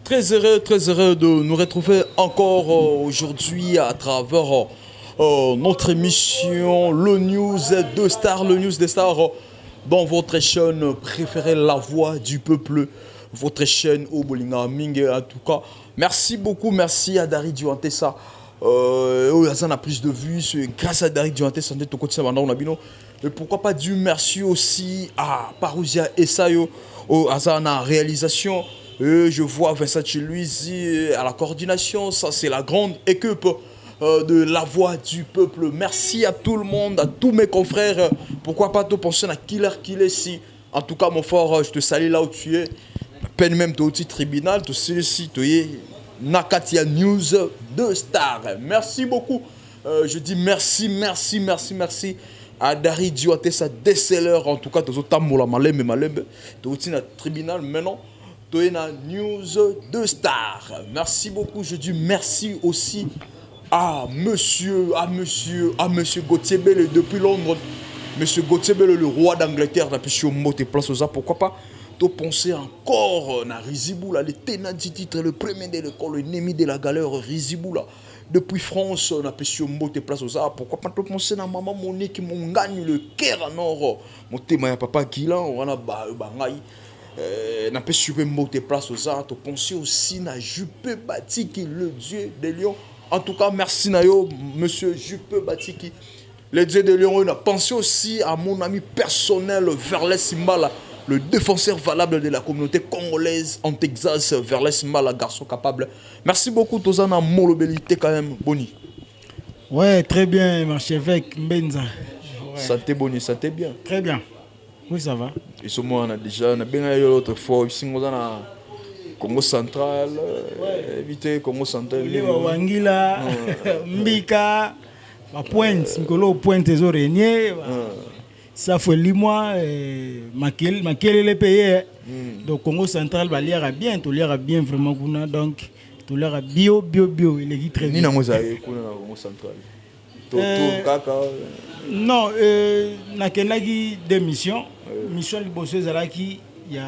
Très heureux de nous retrouver encore aujourd'hui à travers notre émission Le News de Stars, le News des Stars, dans votre chaîne préférée, La Voix du Peuple, votre chaîne au Bolinga Ming. En tout cas, merci beaucoup, merci à Dari Duantessa. On a plus de vues, c'est grâce à Dari Duantessa, mais pourquoi pas dire merci aussi à Parousia Essayo, au Azana réalisation. Je vois Vincent Chiluizi à la coordination. Ça, c'est la grande équipe de La Voix du Peuple. Merci à tout le monde, à tous mes confrères. Pourquoi pas te penser à Killer si. En tout cas, mon frère, je te salue là où tu es. Peine même au petit tribunal, tu sais si tu es Nakatia News de Star. Merci beaucoup. Je dis merci à Dari Dioté, sa décelleur. En tout cas, tu as malembe. Tu es au tribunal maintenant. Toena News de Star. Merci beaucoup. Je dis merci aussi à monsieur Gauthier Bell depuis Londres. Monsieur Gauthier Bell, le roi d'Angleterre, n'a pu monter place aux arts. Pourquoi pas te penser encore à Riziboula, le tenant du titre, le premier de l'école, l'ennemi de la galère Riziboula. Depuis France, on a pu monter place aux arts. Pourquoi pas te penser à maman Monique qui m'ont gagné le cœur en or. Mon témoin à papa Guilan, on a bangaï. N'a pas su monter place aux arts. Tu penses aussi à Juppé Batiki, le dieu des lions. En tout cas, merci Nayo, monsieur Juppé Batiki, le dieu des lions. On a pensé aussi à mon ami personnel Verlet Simbala, le défenseur valable de la communauté congolaise en Texas. Verlet Simbala, garçon capable. Merci beaucoup, Tozana Molobelité quand même, Boni. Ouais, très bien, archevêque Mbenza. Ouais. Santé Boni, santé bien. Très bien. Oui, ça va. Et ce mois, on a déjà bien l'autre fois, ici, on a Congo central, éviter Congo central. Wangila, Mbika, Pointe, Mikolo Pointe des Oreigniers, ça fait 8 mois, Makel les pays. Donc Congo central, il y a bien, tout l'ira bien vraiment, donc tout l'ira bio, il est très bien. Ni Congo central. Non, nakenaki deux missions. Mission liboso ezalaki il y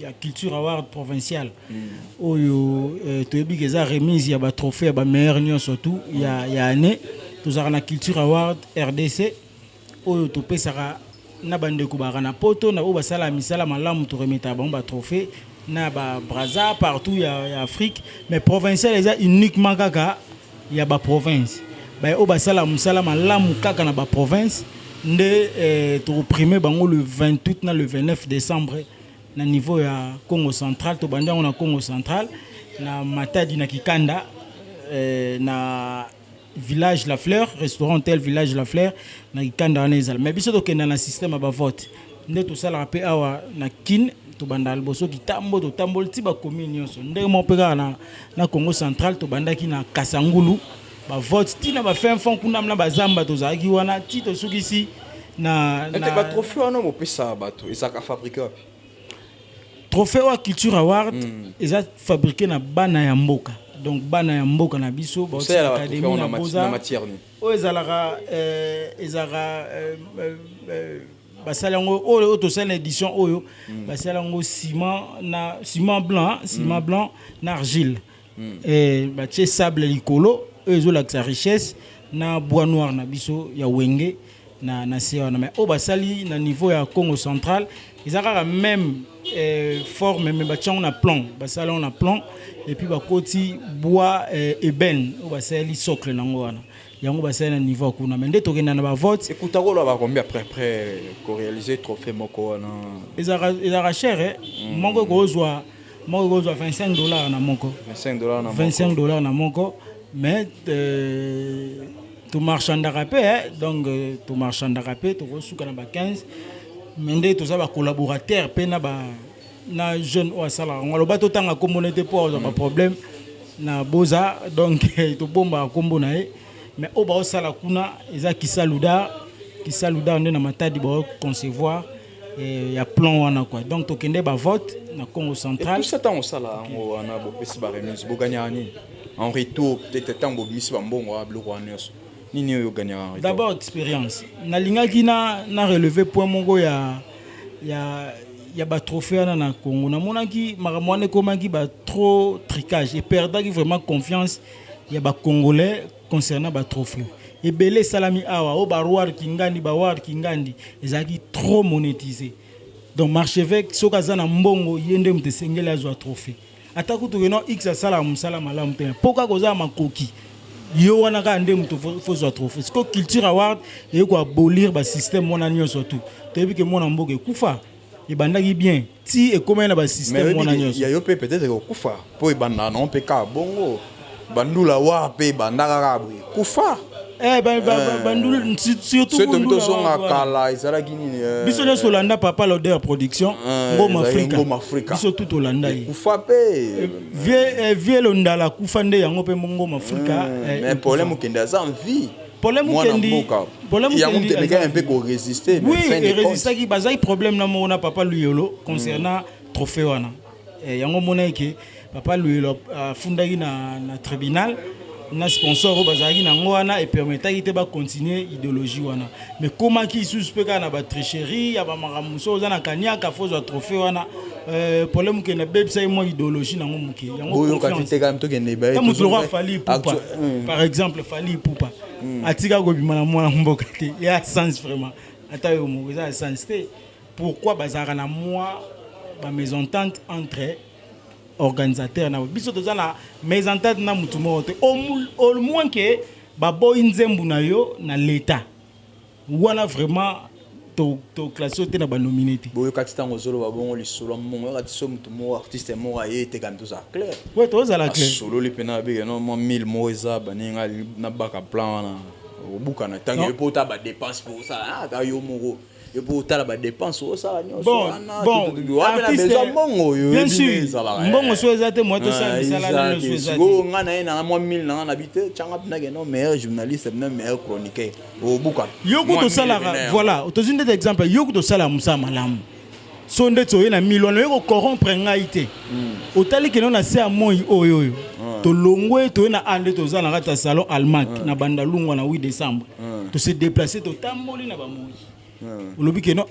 a culture award provincial. Oyo toyebi que za remise ya ba trophée ya ba meilleur nion surtout il y a année tous na culture award RDC oyo to pesaka na bande ko na poto na ba sala misala malamu to remeta ba trophée na ba Brazza partout ya Afrique mais provincial eza uniquement kaka ya ba province. Ba o ba sala musala malamu kaka na ba province. Nous avons primé le 28 na le 29 décembre na niveau ya Congo central to banda on a Congo central na Matadi na Kikanda na village La Fleur restaurant tel village La Fleur na Kikanda na ezal mais biso to kenda na système ba vote ndé to sala pe awa na kin to banda alboso kitambo to tambol ti ba commune so ndé mo peka na Congo central to banda ki na Kasangulu ba vote tina ba fin fond kuna na bazamba to zaki wana ti to sukisi na ba trophée wana mo pesa bato ezaka fabriquer trophée wa culture award eza fabriqué na bana ya mboka donc bana ya mboka na biso ba académie na boza o ezalaka basalango oyo to sala édition oyo basalango ciment blanc na argile et ba tche sable likolo eux la richesse na bois noir na biso ya wenge na sewana mais au basali na niveau ya Congo central ils ont même forme mais bachon na plan basali on a plan et puis ba koti bois ébène au basali socle nango wana yango basali na niveau kuna mais ndeto kenda na ba vote écoute ko ba combien après ko réaliser trophée moko wana ils ont cher moko ko zwa $25 na moko $25 na moko mais tu marchand d'arapé donc tu marchand d'arapé tu reçois quand ba 15 mais tu ça ba collaborateur pe na jeune au sala on lo bato tanga communauté pour pas problème na boza donc tu bomba kombo na mais au ba sala kuna eza kisaluda na matadi ba concevoir il y a plan wana quoi donc to kende ba vote na Congo central et tout ça temps sala wana bo pesi ba remise bo gagner en retour peut-être tant bo misi ba mbongo a bloko wana nini yo gagner d'abord expérience na lingaki na relever point mongo ya y a ba trophée na Congo na monaki makamwane komaki ba trop tricage et perdaki vraiment confiance y a ba congolais concernant ba trophée et belé salami awa o ba roi kingandi ezaki trop monétisé donc marchevêque sokaza na mbongo yende mtesengela azwa trophée atako to no x sala musala malamu te poka koza makoki yo wana ka nde muto faut zwa trophée c'est que culture award et ko abolir ba système mona nyonso tout tebi ke mona mboke kufa e bandaki bien ti e comment na ba système mona nyonso ya yo peut-être ko kufa po e banda non pe ka bongo bandula wa pe bandaka ka kufa bandul surtout c'est de son kala izara gini biso ne solanda papa l'odeur production ngoma Afrika biso tout Olanda kufa pe vie londala kufa nde yango pe ngoma Afrika mais problème kende za envie problème kendi un peu ko résister oui et résister qui bazai problème na mona papa Luyolo concernant trophée wana yango mona ke papa Luyolo fundaki na tribunal na sponsor au bazaki na ngwana et permetaki te ba continuer idéologie wana mais comment qui suspecta na ba tricherie ya ba maramuso za na kaniaka fozo trophée wana problème que na bebsa mo idéologie na ngomuke yango confiance quand to gene ba comme le roi Fally Ipupa par exemple Fally Ipupa atika ko bimana mwana mboka te ya sens vraiment ata yo mo za sens te pourquoi bazaka na moi ba mésentente entre organisateur na biso toza na mésentente na mutu moto au moins que ba boy nzembu na yo na l'état wana vraiment to classe te na ba nominate boyo katita ngozolo ba bongo lisolo mongo katiso mutu mo artiste mo aye te kan toza clair ouais toza la clair solo li pena be non mo 1000 mo eza baninga na baka plan na obuka na tangi po ta ba dépense pour ça ta yo moko et pour ta ba dépense au ça bon bien sûr mbongo so ezate moi to ça sala le so ezate go ngana na moi 1000 na habité changa pina ke no meilleur journaliste na meilleur chroniqueur au buka yoko to sala voilà to zinde exemple yoko to sala musa malamu so nde to na milona yoko corrompre ngaite otali ke no na se amoi oyo to longwe to na ande to za na kata salon almak na banda lungwa na 8 décembre to se déplacer to tamboli na ba moi olobi ke no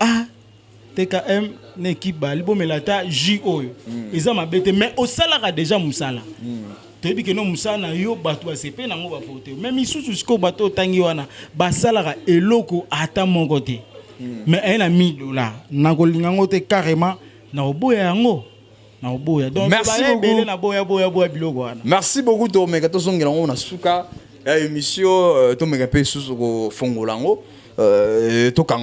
TKM une équipe bali bo melata J oyo eza mabete mais au salaire déjà musala toyebi ke no musala na yo bato ba sepe na ngo ba fote même isusu siko bato tangi wana ba salaire eloko ata moko te mais un ami $1 na kolinga ngo te carrément na oboya yango na oboya donc merci beaucoup na boya biloko wana merci beaucoup to meka to songela ngo na suka ya émission to meka pe susu ko fongola ngo en tout cas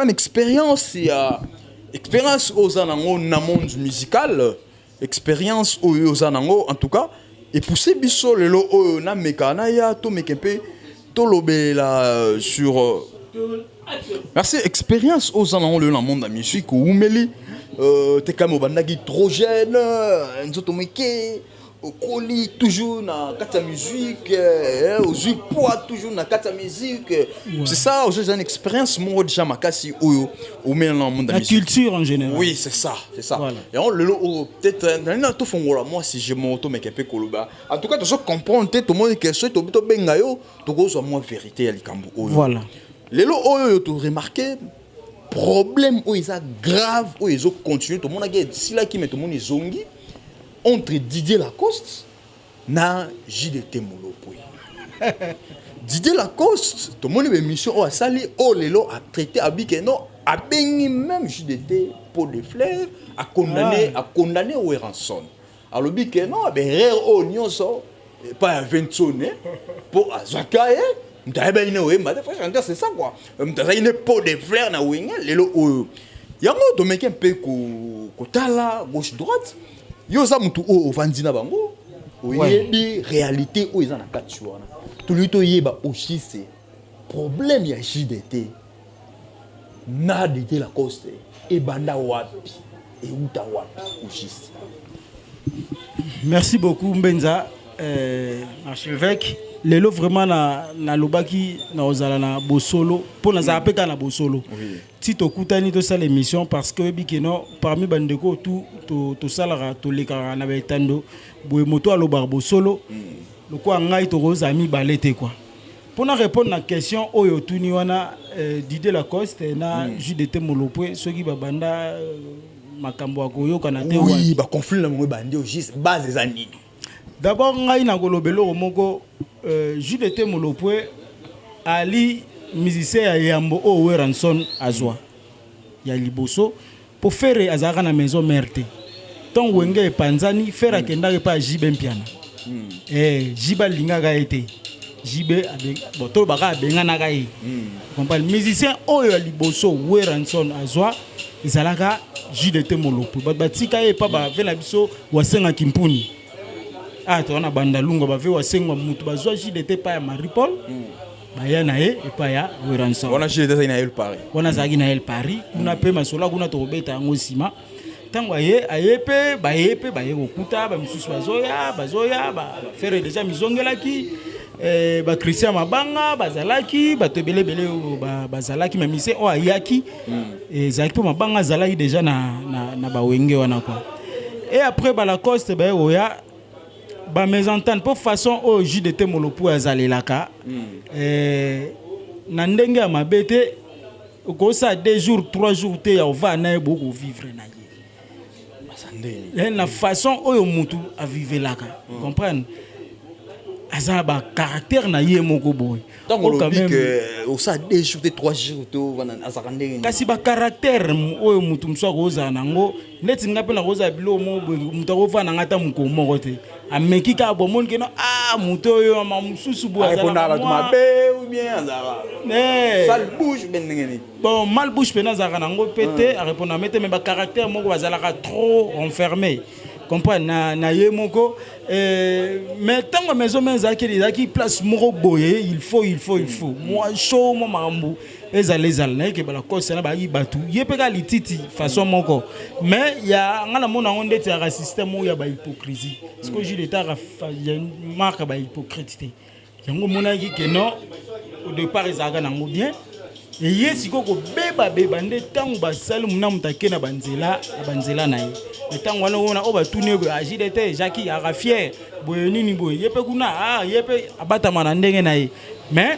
une expérience aux anango na monde musical expérience aux anango en tout cas et pousser biso lelo na mekana ya to mekepe to lobela sur merci expérience aux anango le monde de musique ou meli te kamo bandaki trop jeune nzoto meke okoli toujours na kata musique aux poids toujours na kata musique c'est ça aussi une expérience moi déjà makasi oyo au même dans monde la culture en général oui c'est ça voilà. Et on le peut-être dans tout fongola moi si je monto mais kepe koloba en tout cas tu comprendre tout le monde que ce to bito benga yo to ko so moi vérité ya likambo oyo voilà lelo oyo to remarquer problème oyo ça grave oyo ils ont continué tout le monde a si là qui met tout le monde zongi entre Didier Lacoste na JDT Molopoui. Didier Lacoste, tout le monde a une mission à Sali, Lelo a traité à Bikeno, a béni même JDT pour des fleurs, a condamné au rançon. Alors Bikeno, a béni au nyonso, pas à Ventone, pour Azakaye, c'est ça quoi. M'tazaine pour des fleurs na wenge, Lelo o. Yango to meke un peu ko tala gauche droite. Yo za mutu o vandina bango oyebi réalité o ezana kati wana tolito yeba aussi c'est problème ya JDT na DT Lacoste e banda wapi e uta wapi aussi. Merci beaucoup Mbenza archevêque lelo vraiment na lobaki na ozala na bosolo pour na zapeka na bosolo ti to kutani to sala émission parce que bikeno parmi bandeko to salara to lekara na betando boye moto aloba bosolo loko ngai to rozami balete quoi Pour répondre à la question, Oyo Tuni wana Didier Lacoste na JDT Molopwe, ceux qui babanda makambo akoyo kanate. Oui, ba conflit na mo bandi au juste base des années. D'abord ngai na kolobelo moko JDT Molopwe ali musicien ya Yambo o Ranson azwa. Ya liboso pour faire azara na maison merte. Tant wenge panzani faire akenda pa Jibe Mpiana. Jiba linga ga été. Jibe boto baka benga na ga yi. Comprendre musicien oyo ya liboso we Ranson azwa ezalaka JDT Molopwe. Batika e pa ba vela biso wasenga kimpuni. Ah to na banda lunga ba ve wasenga mutu bazwa JDT pa ya Maripol. Baya na ye et pa ya we Ranson. On a JDT na El Paris. On a zagi na El Paris. Kuna pe masola kuna to beta ngo sima. Tango ayepe baye okuta ba misusu bazoya ba faire déjà mizongelaki ba Christian Mabanga bazalaki ba tebelebele bazalaki ma mise o ayaki zaki po Mabanga zalaki déjà na ba wenge wana quoi. Et après ba Lacoste ba oya ba mésentente pour façon au JDT Molopwe azalelaka na ndenge ya mabete ko ça 2 jours 3 jours te ya va na beaucoup vivre na la façon oyo mutu a vivre là comprendre asa ba caractère na ye moko boy donc on dit que au ça 2 jours 3 jours to wana azakande kasi ba caractère oyo mutu mswa koza nango neti ngape na koza bilo mo mutu ko na ngata muko moko te ameki ka bomoni ke no mutu oyo ma mususu bo azala répondre à mabe ou bien azara sale bouche ben ngeni bon mal bouche pena azara nango pété a répondre à mettre mais ba caractère moko bazala trop enfermé comprendre na ye moko mais tant que maison qui place moko boye il faut moi chaud mo mambu ezalezal na ke bala kosa na ba yi batu yepeka lititi façon moko mais ya ngala mona onde ti ya système ya ba hypocrisie parce que j'ai l'état ya marque ba hypocrite yango mona ki que non au départ ezaka nango bien et yesi ko beba nde tangu basali muna mutake na banzela na ye et tangu wana ona o batune ko JDT Jackie ara fier boye nini boye yepe kuna yepe abata mana ndenge na ye mais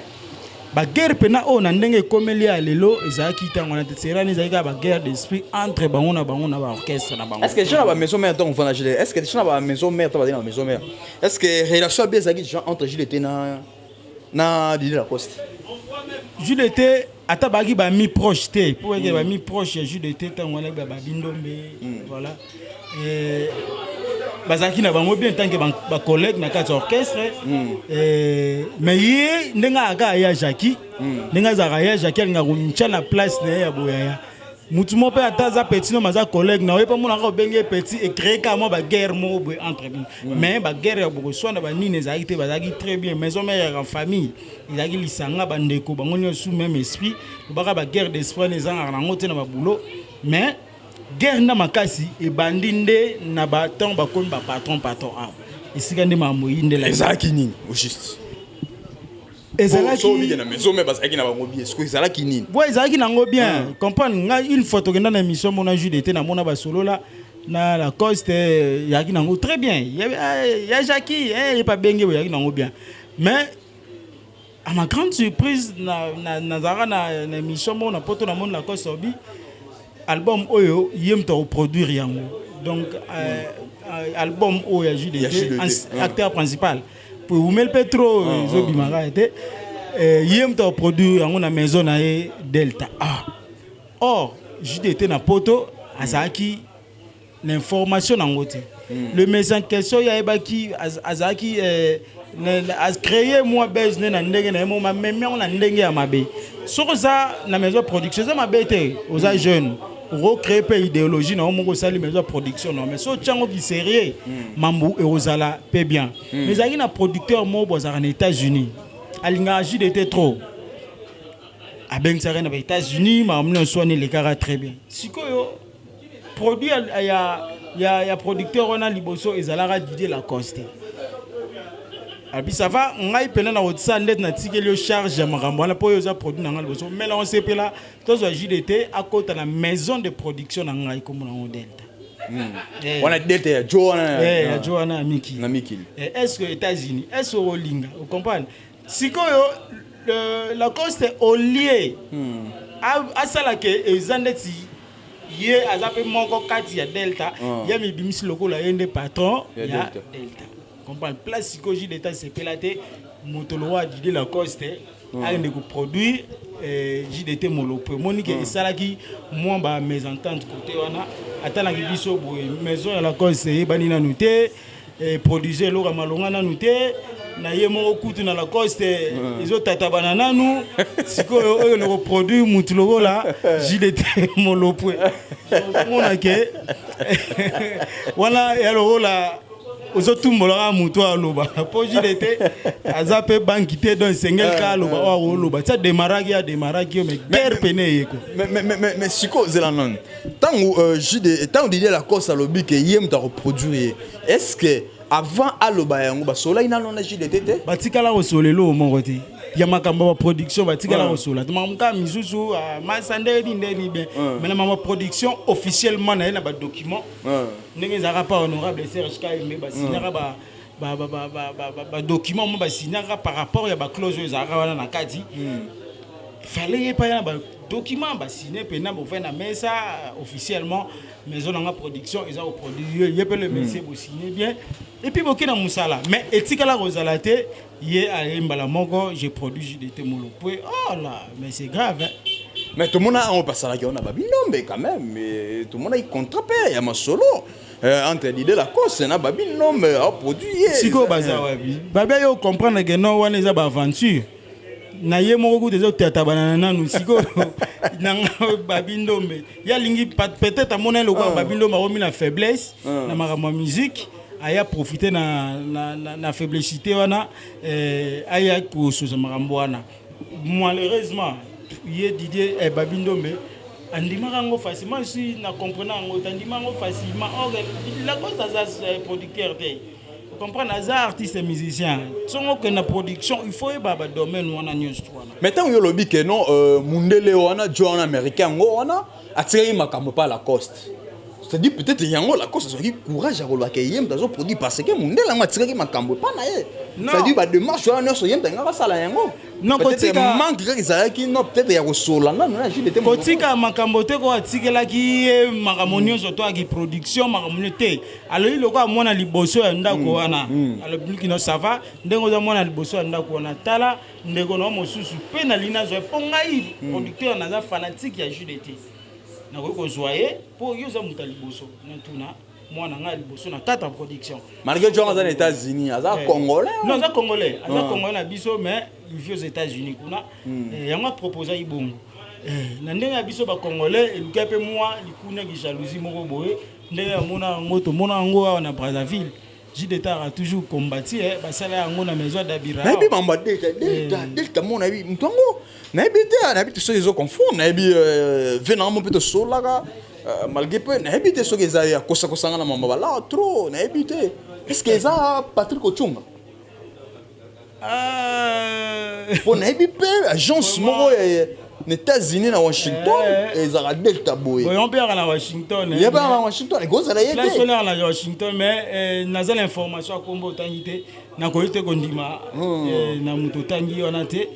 ba guerre pena o na ndenge komeli ya lelo ezaki tangu na tserani ezaka ba guerre d'esprit entre bango na ba orchestre na bango. Est-ce que déjà la maison mère donc on va JDT est-ce que déjà la maison mère toi dans la maison mère est-ce que relation bien ezaki entre JDT na Didier Lacoste JDT ata bagi ba mi proche te pour que ba mi proche JDT tango wana ba bindombe voilà et bazaki na bango bien tant que ba collègue na kati orchestre mais ye ndenga aga ya Jackie ndenga za ya Jackie nga kuncha na place na ya boya mutu mo pe ata za petit no maza collègue na yepa mona ko benge petit et créer ka mo ba guerre mo entre mais ba guerre ya boko so na ba nine za ite bazaki très bien maison mère en famille izaki lisanga bandeko bango nyosu même esprit baka ba guerre d'esprit les gens na ngote na ba boulot mais guerre na makasi e bandinde na ba temps ba comme ba patron isika nde mamoyinde la ezaki nini au juste ezalaki na maison mais parce que na bango bien est-ce ezalaki nini bo ezalaki nango bien comprendre nga une photo que na émission mona JDT na mona ba solo là na Lacoste yaki nango très bien ya Jackie il pas bengue yaki nango bien mais à ma grande surprise na zara na émission mona poto na mona Lacoste obi album oyo yem to produire yango donc album oyo ya JDT acteur principal pour Oumel Petro zobimanga était yem to produire yango na maison na Delta or JDT na poto azaki l'information nango te le médecin question ya ebaki azaki a créé moi business na ndenge na mo même on na ndenge ya mabe soko za na maison production za mabe te aux jeunes recréer pe idéologie na moko sali maison production non mais so tchango qui sérieux mambu et ozala pe bien mais azaki na producteur mo bozara na États-Unis alinga JDT trop a ben ça na États-Unis ma amna soigner les cara très bien sikoyo produit ya producteur on a liboso ezalaka Didier Lacoste abi ça va ngai pena na otsa net na tikeli charge makambo na po yo za produit na ngai liboso mais là on sait pe là tous JDT à côté la maison de production na ngai comme na Delta on a Delta ya Joanna Miki na Miki est-ce que États-Unis est-ce que Olinga vous comprenez sikoyo Lacoste au lieu à ça là que ezandeti yé azape moko kati ya Delta ya mi bimisi loko la yende patron ya Delta comprendre place psychologie d'état c'est pelaté motoloa d'idée Lacoste a une ko produit JDT Molopo monique et ça là qui moi ba mésentente côté wana atana ki biso boye maison ya Lacoste bani na nuté produisait l'ora malonga na nuté na ye moko kutu na Lacoste ezotata banana nu sikoyo oyo le produit mutulogo la JDT Molopo mona ke wana ya lo la ozotumbola mutu aloba po JDT azape bankité dans sengel ka aloba o aloba ça démarraki mais guerre pene yeko mais siko zelanon tango JDT tango Didier Lacoste alobi ke yem ta reproduire est-ce que avant aloba yango basola ina non JDT batikala osolelo mongote ya makambo ba production batikala osola tamamuka misusu masande ndeni be mais na production officiellement na ba document ndenge zaka pas honorable Serge Kaime ba signera ba document mo ba signera par rapport ya ba clause zaka wana na kati fallait pas ya ba document ba signer pena bo faire na mesa officiellement maison na production ils ont produit yé peut le monsieur bo signer bien et puis bokina musala mais etikala rozalate yé a mbala moko j'ai produit JDT Molopo oh là mais c'est grave hein? Mais tout le monde a passé la guerre on a babinombe quand même mais tout le monde a contrapé il y a ma solo entre l'idée la cause na babinombe a produit siko baza wabi babia yo comprendre que non wana eza ba aventure na ye moko ku dezo tata banana nanu siko nanga babindombe ya lingi peut-être amona le quoi babindombe a remis la faiblesse na makambo musique aya profiter na faiblessité wana aya ko soza makambo wana malheureusement ye Didier babindombe andimaka ngo facilement si na comprendre ngo tandima ngo facilement or la cause as producteur te comprendre as artiste et musicien songo que na production il faut ba domaine wana nyonso wana maintenant yo lobi que non mundele wana John américain ngo wana atiri makambo pa Lacoste c'est-à-dire peut-être yango Lacoste soki courage à roloba ke yem dazo produit parce que mundele ngo atiri makambo pa na ye c'est-à-dire ba démarche wana nyonso yem tanga sala yango non kotika manque que ça qui non peut-être ya kosola na JDT kotika makambo te ko atikela ki makambo nyonso to aki production makambo te alors il ko amona liboso ya ndako wana alors bluki no sava ndengo za mona liboso ya ndako wana tala ndeko no mosusu pe na lina zo pongai producteur na za fanatique ya JDT na ko joyer pour yo za muta liboso na tuna mwana nga liboso na tata production malgré John aux États-Unis aza congolais non aza congolais na biso mais il vit aux États-Unis kuna yanga proposer ibongo na ndenge ya biso ba congolais eluka pe moi likuna ki jalousie moko boye ndenge ya mona ngoto mona ngo na Brazzaville JDT a toujours combattu ba sala yango na maison d'Abira na bi mamba Delta mona bi mtongo na bi te so ils confondent na bi venant mon peut solaka malgré peu na bi te so que ça ya kosa kosanga na mamba la trop na bi te est-ce que ça Patrick Ochunga pour na bi pe agence moko aux États-Unis na Washington et ça Delta boy on peut na Washington il y a pas à Washington go ça y était là na Washington mais naza l'information à kombo tangité na ko ite kondima na muto tangi wana te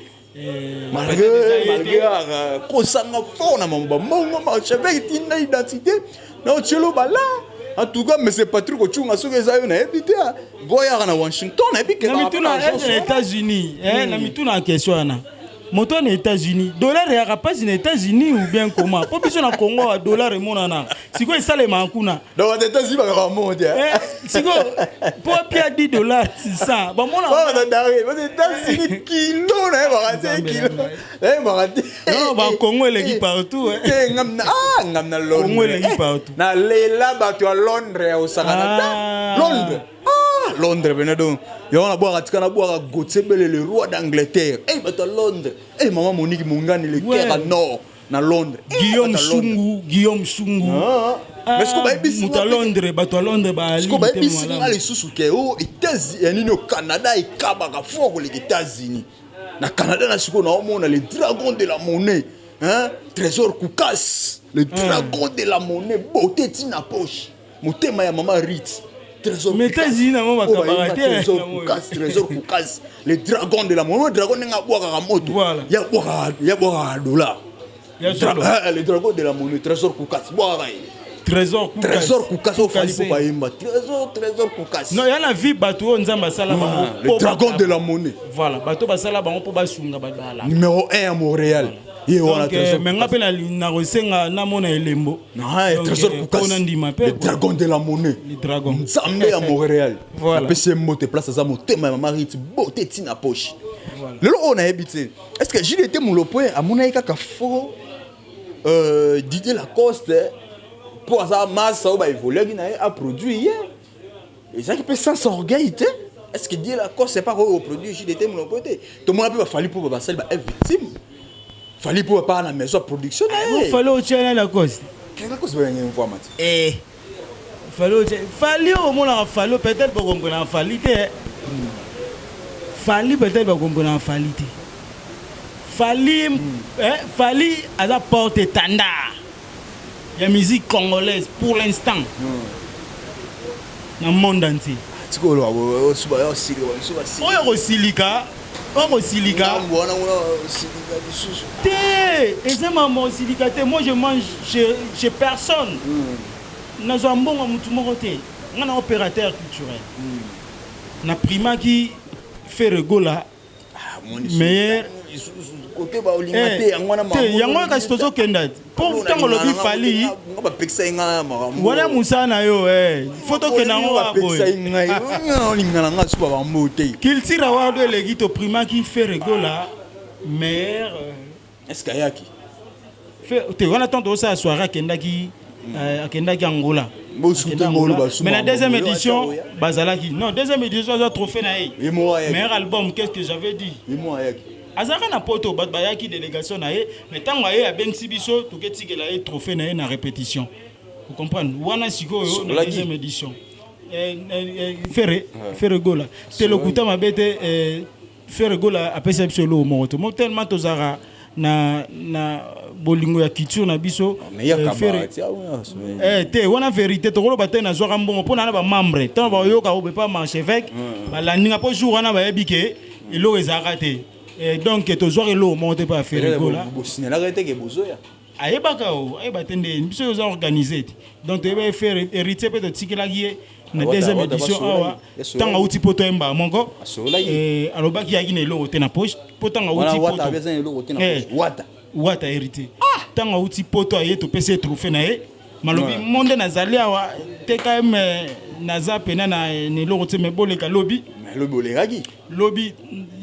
malgré kosanga fona mamba mongo marché tina identité na chelo bala en tout cas mais c'est Patrick Ochunga so que ça yo na ebité goya na Washington et puis que na mituna les États-Unis na mituna question ana moto aux États-Unis dollar ya rapaz aux États-Unis ou bien comment pour biso na Congo dollar et monana siko esale mankuna donc aux États-Unis ba monte siko pour pia $10 600 ba mona aux États-Unis kilo na ba kilo ba non ba Congo les partout ngamna Londres Congo les partout na lela ba to Londres au Canada Londres Benado yona boire atikana boire Gauthier Bele le roi d'Angleterre bata Londres maman Monique Mungani le cœur nord na Londres Guillaume Sungu mais ce que ba bisi muta Londres bato Londres ba ce que ba bisi ngale susu ke États-Unis au Canada et kabaka fort les États-Unis na Canada na siko na omona les dragons de la monnaie trésor Koukas le dragon de la monnaie beauté tina poche motema ya maman Ritz trésor. Mais t'as dit non ma camarade. Trésor Koukas. Les dragons de la monnaie. Le dragon n'a pas à moto. Voilà. Il y a boire $. Les dragons de la monnaie. Trésor Koukas. Trésor Koukas. Trésor Koukas. Trésor Koukas. Non, il y a la vie bateau on zamba sala bango. Les dragons de la monnaie. Voilà, bateau basala bango pour basunga bala. Numéro 1 à Montréal. Donc, mais on appelle na rosenga na mona elembo. Trésor Koukas. Les dragons de la monnaie. Les dragons. Nzambe à Montréal. Voilà. PC mote place à mote ma marite beauté tina poche. Le on a habité. Est-ce que j'ai été mon lopoe à mon aïka fo Didier Lacoste pour ça masse ça va évoluer qui a produit hier. Et ça qui peut sans orgueil. Est-ce que Didier Lacoste c'est pas au produit j'ai été mon lopoe. Tout le monde a fallu pour Basel être victime. Fallait pour pas à la maison production. Il fallait au Tchèque la cause. Qu'est-ce que vous avez voir Mathieu? Fallait au moins fallait peut-être pour comprendre en fallité. Fallait peut-être pour comprendre en fallité. Fallait à la porte standard. La musique congolaise pour l'instant. Dans le monde entier. Tu vois Silika. Silika. Moi je mange chez personne. Nous avons un opérateur culturel. Na prima qui fait rigola. Meilleur. Yango ka stozo kenda. Pour tant le bi fali. Voilà Moussa na yo photo kena ngo ba boy. Qu'il tire avoir de l'égito prima qui fait rigola. Meilleur. Est-ce qu'il y a qui? On attend ça soirée kenda qui Angola. Mais la deuxième édition, Bazalaki. Non, deuxième édition, j'ai trophée naï. Meilleur album, qu'est-ce que j'avais dit? Azara na poto bayaki délégation naï, mais tant que a Ben Sibiso, tout que tu as trophée naï na répétition. Vous comprenez? Wana siko la deuxième édition. Faire gola. C'est le couteau ma bête faire gola après ça solo mon tellement tozara na bolingo ya culture na biso te wana vérité to ko batena zo rambongo pona na ba membre tant ba yoka o pas marcher avec ba la ninga po jour wana ba yebike ilo ezarate donc to zo elo monte pas faire gola bo signaler arrêter que bozoya ayebaka o ayebatende biso yo organiser donc to ba faire héritier peut tikela gié na deuxième édition awa tanga uti poto emba mongo alobaki yaki na elo te na poche potanga uti poto wata hérité tanga uti poto aye to pese trophée na ye malobi monde nazali awa te quand même naza pena na neloko te me boleka lobi lobi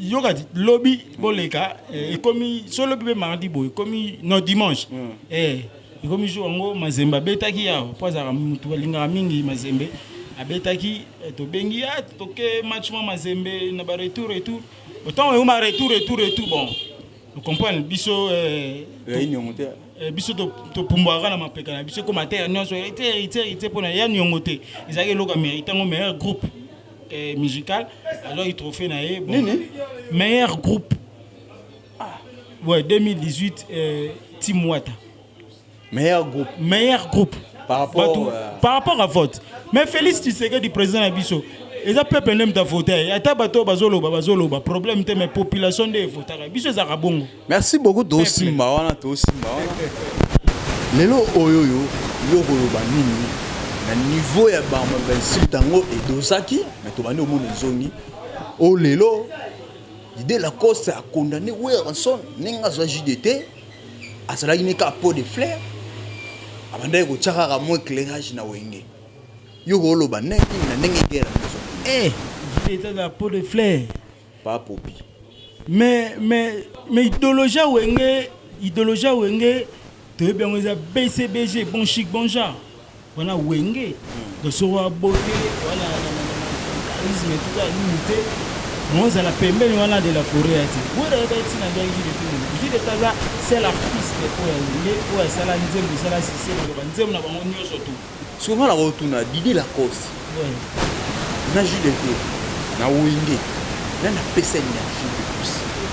yokati lobi boleka ekomi so lobi be mardi boy ekomi no dimanche ekomi jour ngo mazemba betaki ya poza mutu balinga mingi mazembe abetaki to bengi ya toke match ma mazembe na ba retour et tout autant on ma retour bon vous comprenez biso biso to pumbwaka na mapeka na biso comme terre nyonso été pour na ya nyongote ezaki loka méritant meilleur groupe musical alors il trophée na ye bon meilleur groupe ouais 2018 Team Wata meilleur groupe par rapport à vote mais Félix Tshisekedi du président Abisso et ça peuple n'aime ta voter et ta bateau bazolo problème te mais population de voter biso za kabongo. Merci beaucoup to simba wana lelo oyo yo koloba nini na niveau ya ba mabasi tango et dosaki mais to bani au monde zongi o lelo Didier Lacoste a condamné Weranson ninga za JDT asalaki ne ka pot de fleurs abanda ko tshaka mo éclairage na wenge yo koloba nini na ndenge kera il était la peau de fleurs. Pas popi. Mais idéologie wenge, tu es bien on BCBG, bon chic, bon genre. On a wenge, de ce roi beauté, voilà, charisme et tout ça, limité. On a la pembe, on a de la forêt. Où est-ce que c'est l'artiste pour ça la nzembo, ça la c'est nzembo na bango nyonso tout. Souvent la retourna Didier Lacoste. Na JDT na wenge na pesa énergie de plus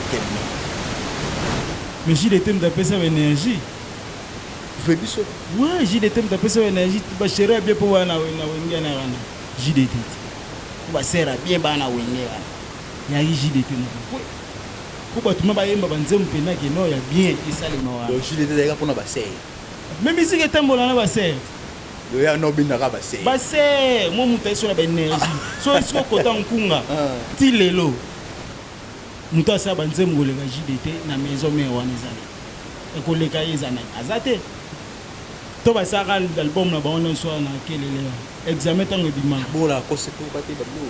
tellement mais JDT me pesa énergie Febiso ouais JDT me pesa énergie ba chérie bien pour na wenge na rana JDT ba sera bien bana wenge ya JDT mo ko ba tuma ba yemba banzemu pena ke no ya bien isale no donc JDT daga pona ba ser même musique etambola na ba ser le ya no binaka ba ser ba ser mo muta so na ba énergie so isko kota nkunga ti lelo muta sa banzemu golega JDT na maison mère wana ezali ekoleka yezana azate to ba saka album na ba on so na kelele examen tango bima bola ko se ko ba te ba bo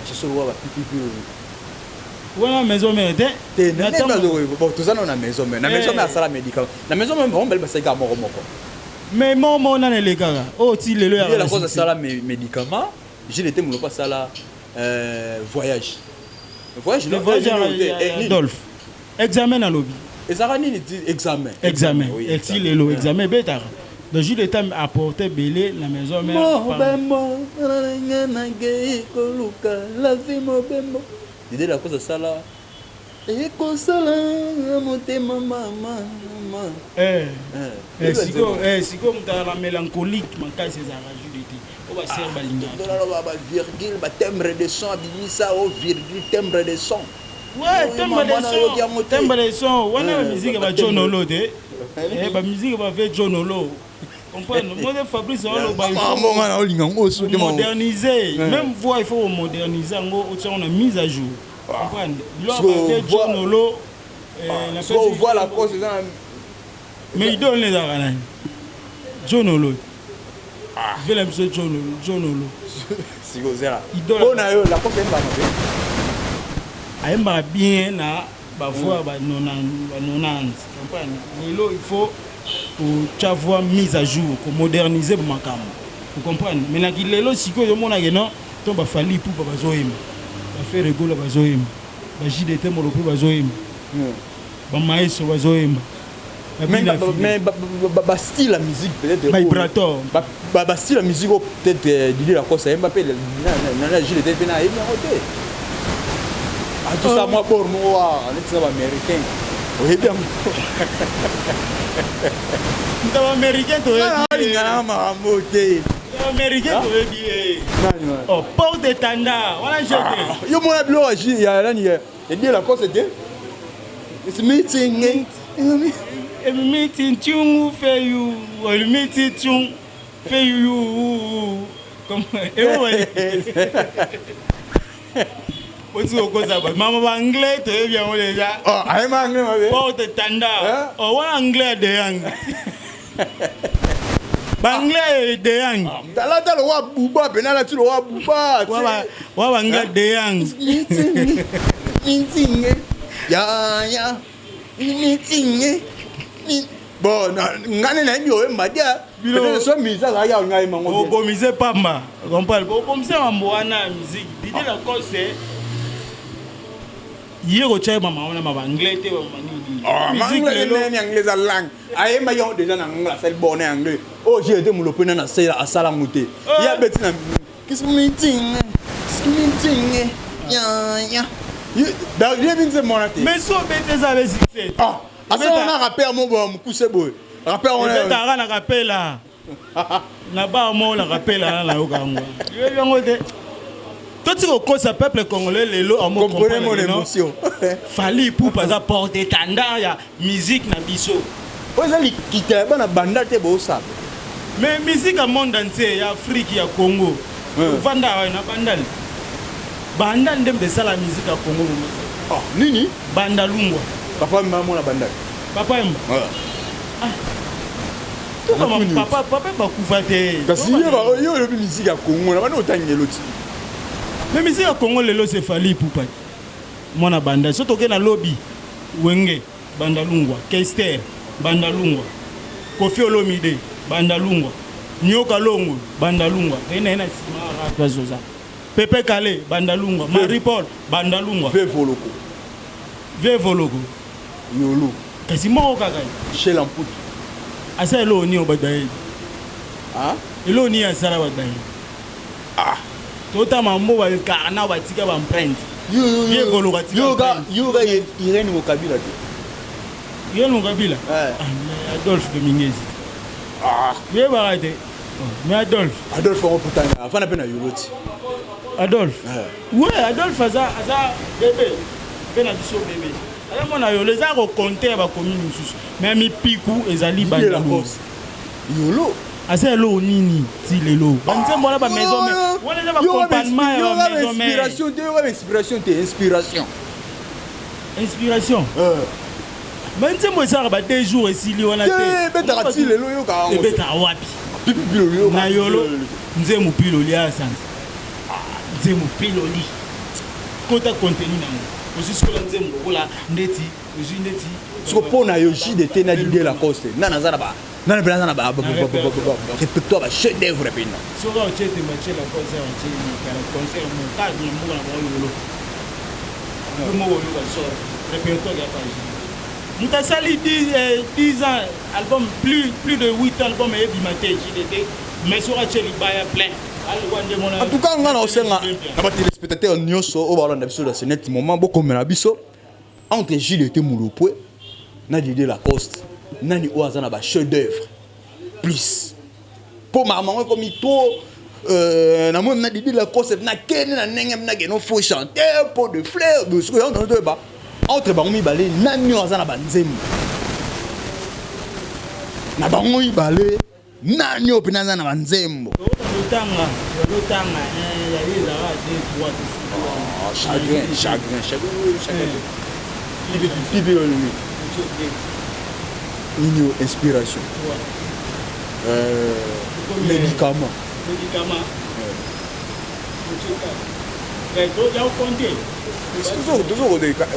je so wa ba pipi wana maison mère te na te bon tout ça na maison mère na maison mère sala médicament na maison mère on bel ba seka moko moko mais mon na ne lekaka o ti lelo ya la cause sala médicament j'ai été mon pas sala voyage le voyage Adolphe examen na lobby ezaka nini ti examen et ti lelo examen betara donc Jules était apporté belé la maison mère l'idée la cause ça là et kosala motema mama siko mta la mélancolique makasi za Jules était o ba ser balinga ba virgule ba timbre de son bimisa o virgule timbre de son ouais timbre de son wana musique ba John Olo de ba musique ba fait John Olo comprendre moi de Fabrice Olo ba moderniser même voix il faut moderniser ngo on a mise à jour comprendre là ba fait John Olo la on voit la cause mais il donne les arana John Olo je vais l'aimer John Olo si vous là on a la cause aimba bien na ba voix ba 90 comprendre lelo il faut pour avoir mise à jour pour moderniser makamo vous comprenez mais na lelo siko yo mona ke non to ba fali pour ba zoyima ba faire rigolo ba zoyima ba JDT mo lo ba zoyima ba maestro ba zoyima mais ba style la musique peut-être vibrator ba style la musique peut-être Didier Lacoste Mbappé na JDT pe na yeba côté ah tout ça moi pour moi on est américain oui bien Nous américains to américain to bien oh porte de tanda voilà jeté yo moi blo agi ya là ni et dire la cause c'était it's meeting meeting chung fait you or meeting chung fait you comme maman va anglais tu es bien déjà oh ai ma anglais ma porte tanda oh voilà anglais de yang anglais de yang dala dala wa buba benala tu wa buba wa anglais de yang meeting ya meeting bon ngane na ndio madia bilo so misa ga ya ngai mango o bomise pamba comprendre o bomise mambo wana musique Didier Lacoste yego chai mama wana ma anglais te ba mani musique le ni anglais langue aye ma yo déjà na ngla sel bonne anglais oh j'ai été mulopena na sela asala muté ya betina kiss meeting ya da je bin se monate mais so bete za bezixé ah asa on a rappel mo bo mukuse boy rappel on a beta na rappel là na ba mo la rappel là la okangwa yo yango te tout ce que ce peuple congolais lelo en mo comprendre mon émotion fali pour pas apporter tendance ya musique na biso ozali kitaba na banda te bo sa mais musique au monde entier ya Afrique ya Congo vanda na bandali banda ndembe sala musique ya Congo ah nini banda lungwa papa maman na banda papa mba papa bakufa te kasi yo le musique ya Congo na bana otangelo ti mais musique ya Congo lelo c'est fali pupa mona banda so toke na lobby wenge banda lungwa Kester banda lungwa Koffi Olomide banda lungwa Nyoka Longo banda lungwa ena sima ratwa zoza Pepe Kale banda lungwa Marie Paul banda lungwa Vevoloko yolo kasi moko kaka chez l'ampoute asa elo ni obadaye ah elo ni asara badaye tota mambo ba kana batika ba empreinte Vevoloko yoga Irene Mokabila te Irene Mokabila Adolphe Dominguez ye barate Mais Adolphe. Adolphe, on peut t'en faire un peu de Yoloti. Adolphe. Ouais, Adolphe, ça bébé. Ben a dit bébé. Alors, mon aïe, les arts au compter à la commune. Mais mes picou et Zali Bandamo. Yolo. Assez l'eau, nini, si les lots. Banzem, voilà ma maison. Voilà ma compagnement et ma maison. Inspiration, inspiration. Inspiration. Banzem, moi, ça va 2 jours et si lui, on a été. Betaratil, le loyo, car. Et betarawapi. Pipilo, Nayolo. Nzemu piloli à Sans. Nzemu piloli. Kota contenu nango. Aussi ce que nzemu bola ndeti, aussi ndeti. Ce que pour na yoshi de tena l'idée la coste. Nana zara nana bela na ba. Répète-toi ba chef d'œuvre pina. So ga ochete mache la concert ochete kala concert mo ka ni mo na ba yolo. Mo wo yo ba so. Répète-toi ga pa. Mutasali 10 ans album plus de 8 albums et bimaté JDT mais sur acheli baya plein. En tout cas, on a aussi un téléspectateur nyonso au ballon d'absolu dans ce net moment beaucoup mais biso entre JDT Moulopoué na Didier Lacoste nani oazana ba chef d'œuvre plus pour maman comme ito na moi na Didier Lacoste na ken na nenge na geno faut chanter pot de fleurs de ce que on entend ba entre bango mi balé nani oazana ba nzembo na bango mi balé nani opinaza na banzembo lotanga ya les chagrin Nino inspiration médicament toujours des 4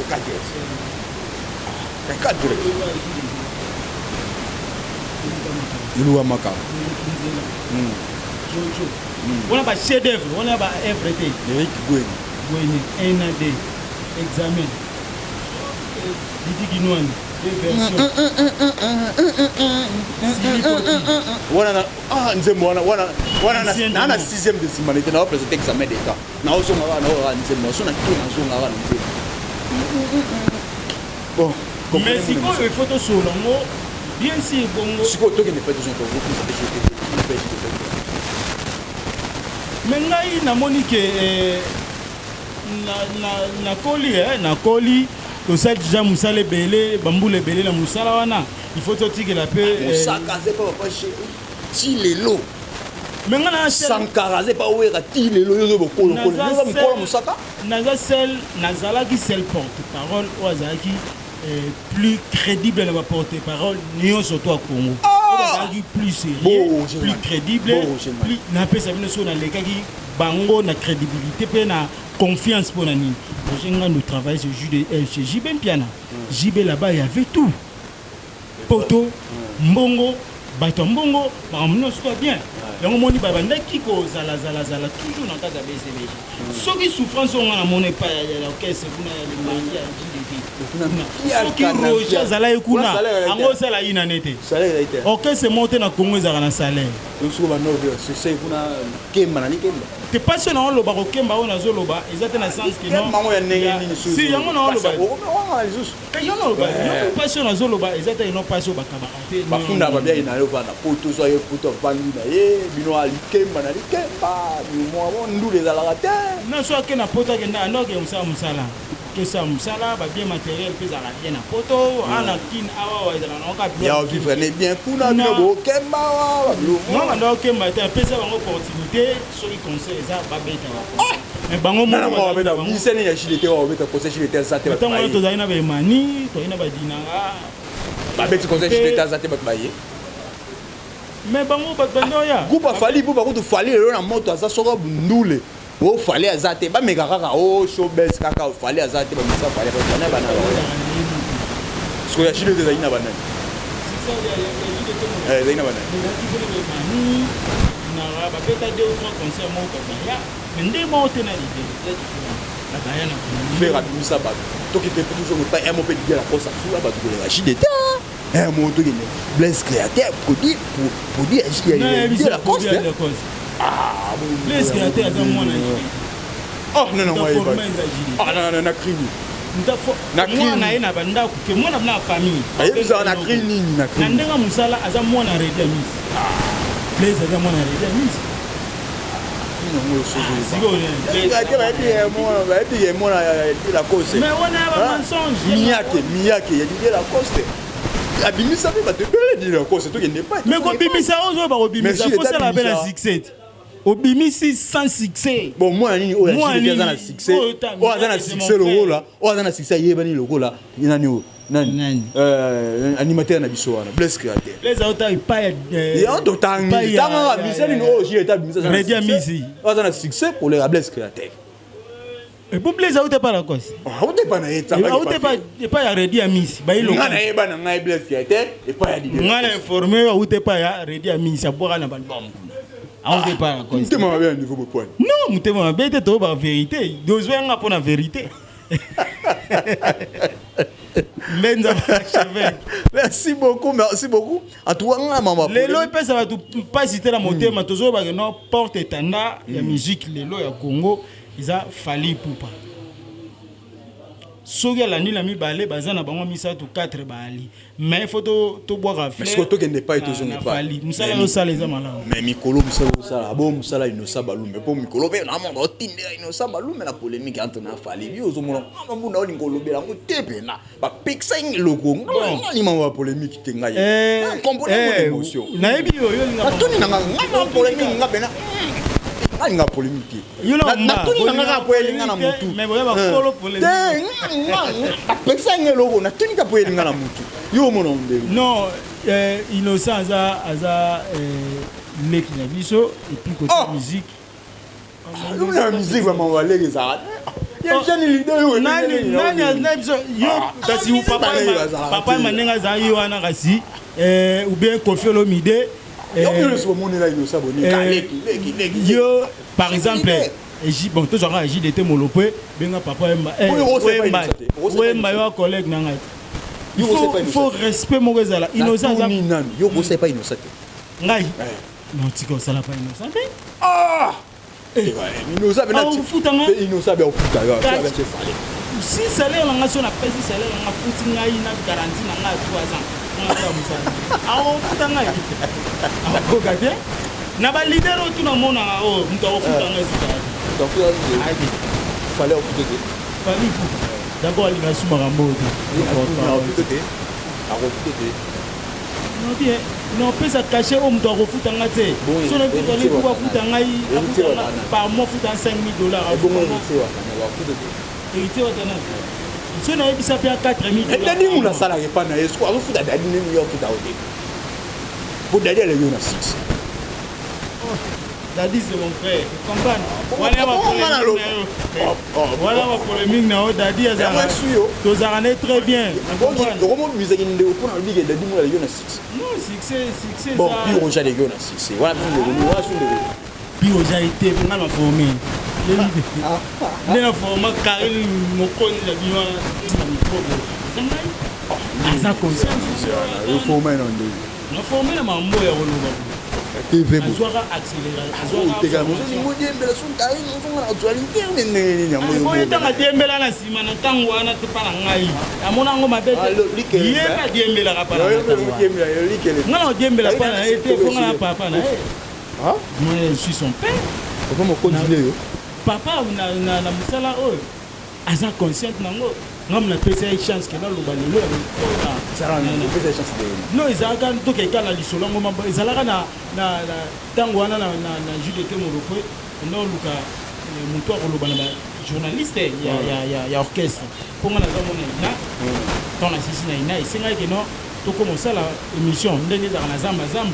il maka on a pas chef d'œuvre, on a pas FRT. Eric Goueni. Goueni, NAD, examen. Didi Guinouane, 2 versions. Nzembo na 6e décimalité na présenter examen d'état. Na ozo na Nzembo, so na ki na zo na Nzembo. Bon, mais si quoi les photos sur l'ango, bien sûr bongo. Si quoi toi qui ne fais pas de vous maintenant il na monique na koli to ça déjà musale belé bamboule belé la musala wana il faut totique la paix musaka c'est pas chez ti lelo maintenant na sankara c'est pas ouera ti lelo yo bokolo ko musaka naza sel nazala qui seul porte-parole ou azaki plus crédible dans la porte-parole nion surtout à Congo plus sérieux, plus crédible, plus n'a pas ça sur dans les cas qui bango na crédibilité pe na confiance pour nani. Nous travaillons chez JB Piana. JB là-bas il y avait tout. Poto, mbongo, bato mbongo, nous soit bien. Donc on dit babanda qui ko zala toujours dans cas d'ABCB. Ceux qui souffrance on a mon pas la caisse pour na le qui roja zala ekuna ango sala ina nete salaire été OK c'est monté na Congo za na salaire so ba no c'est kuna kemba na nikemba te passion na loba ko kemba ona zo loba ezate na sens que non si yango na loba te yango loba passion na zo loba ezate no passion ba kabate ba funda ba bien ina yo ba na poto so yo poto bangi na ye bino ali kemba na likemba ni mo ndule za la rate na so ke na poto ke na no ke musala que ça musala ba bien matériel que ça la bien na poto ana kin awa wa za na ka bien ya vivre bien kuna no kemba wa non non kemba te pesa bango opportunité sur les conseils ça ba beta wa mais bango mo ba beta ni sene ya JDT wa beta conseil JDT za te ba tango to zaina ba mani to ina ba dinanga ba beta conseil JDT za te ba baye mais bango ba bandoya kuba fali bu ba ko to fali le na moto za soko ndule o fallait azate ba mega kaka o showbiz kaka o fallait azate ba misa fallait ba na bana ce que ya chile de zaina bana zaina bana na ba peta 2 ou 3 concerts mo ka ya mende mo tena l'idée la bayana faire à misa ba to qui te toujours pas un mot peut dire la cosa fou ba to la chile un mot to gagner bless créateur produit la cosa ah les créateurs à moi oh non non ah non na crime na crime na banda que moi na famille ayi ça na crime na ndenga musala aza moi na redemis Blaise aza mwana Redia Miss. Mais on a un mensonge. Miyake, il y a dit la coste. Abimisa pe ba te bele di la coste, toi qui n'est pas. Mais ko bimisa ozo ba ko bimisa, faut ça la belle succès. Obimisi sans succès. Bon, moi, il y a un succès. Oh, un succès, le rôle là. Oh, un succès, il y a un logo là. Il y a un animateur na biso wana. Blaise créateur. Les autres, il pas. Il y a un total. Il y a un misère, il y a un Redia Miss. Oh, un succès pour les Blaise créateur. Et pour Blaise, autres pas la cause. Autres pas na eta. Autres pas ya Redia Miss. Ba ilo. Na eba na ngai Blaise créateur et pas ya di. Ngala informé autres pas ya Redia Miss, ya boka na balbom. On ne pas encore. Tu m'as un niveau de point. Non, tu m'as bien dit la vérité. Deux ans pour la vérité. Merci beaucoup, merci beaucoup. À toi, maman. Les lois, ça va pas citer la montée, mais toujours, non, porte étendard, la musique, les lois, au Congo, ils ont fallu pour pas. Soki la nuit la mi balé bazana bango misa to 4 bali mais faut to boire à faire. Mais ce que tu n'es pas et tu n'es pas. Musala no sala za malala. Mais mikolo musala sala bon musala inosa balu mais pour mikolo be na mongo tinde inosa balu mais la polémique entre na fali bi ozomona na mbuna oli ngolo be la ko tepe na ba pixing logo ngani mama polémique te ngai. Comprendre mon émotion. Na ebi yo linga. Atuni na ngana polémique ngabena. Nga polémique. Na tuni na ngaka poelinga na mutu. Mais boya ba kolo polémique. Pesa ngelo na tuni ka poelinga na mutu. Yo mona onde. Non, innocent aza leki na biso et puis côté musique. La musique vraiment va les ça. Il y a jeune leader yo. Nani azna yo kasi ou papa manenga za yo wana kasi ou bien Koffi Olomide. Yo, par exemple, bon, tout genre JDT Molopé, benga papa Wemba, yo collègue nanga. Il faut respect mon rezala. Innocent ça. Yo bosse pas innocent. Ngai. Non, tiko ça la pas innocent. Ah! Innocent ben innocent ben futa yo. Si salaire nga so na pesi salaire nga futi ngai na garantie na nga 3 ans. Ah, futa ngai. Ah, kokate. Na ba leader tu na mona o mtu afuta ngai sita. Donc fallait futa. Fallait futa. D'abord il va suma rambo. Non bien. Non pesa cacher o mtu afuta ngai te. So na futa le kwa futa ngai par mois futa $5,000. Héritier watana. Si on a eu ça pour 4,000 $. Dadi muna sala pas na yesu azo futa dadi ni yo futa ode. Pour dadi le yo na 6. Dadi c'est mon frère. Comprends? Voilà ma polémique na dadi azara. Tous arrêter très bien. Comment musique ndé pour na bigue dadi muna le yo na 6. Non, succès. Bon, puis on ja le yo na 6. Voilà puis on ja été vraiment formé. Nena forma Karine Mokoni la biwa na mikobo. Aza conscience. Yo forma nande. Na forma na mambo ya koloba. TV bo. Azwaka accélérer. Azwaka. Tega mo so ngodi mbela sun Karine so ngana actualité nene nyango yo. Ko tanga diembela na sima na tango wana te para ngai. Amona ngo mabete. Yeba diembela ka para. Ngana diembela para ete ko ngana papa na. Ah? Moi je suis son père. Comment continuer yo? Papa na musala oyo aza conscient nango ngam na pesa chance que na loba lelo ça na pesa chance de non izaka to ke kala lisolo ngoma izalaka na tango wana na JDT Molopé no luka muto ko loba na journaliste ya orchestre ponga na zamona ina tona sisi na ina isenga ke no to commencer la émission ndenge za na zamba ya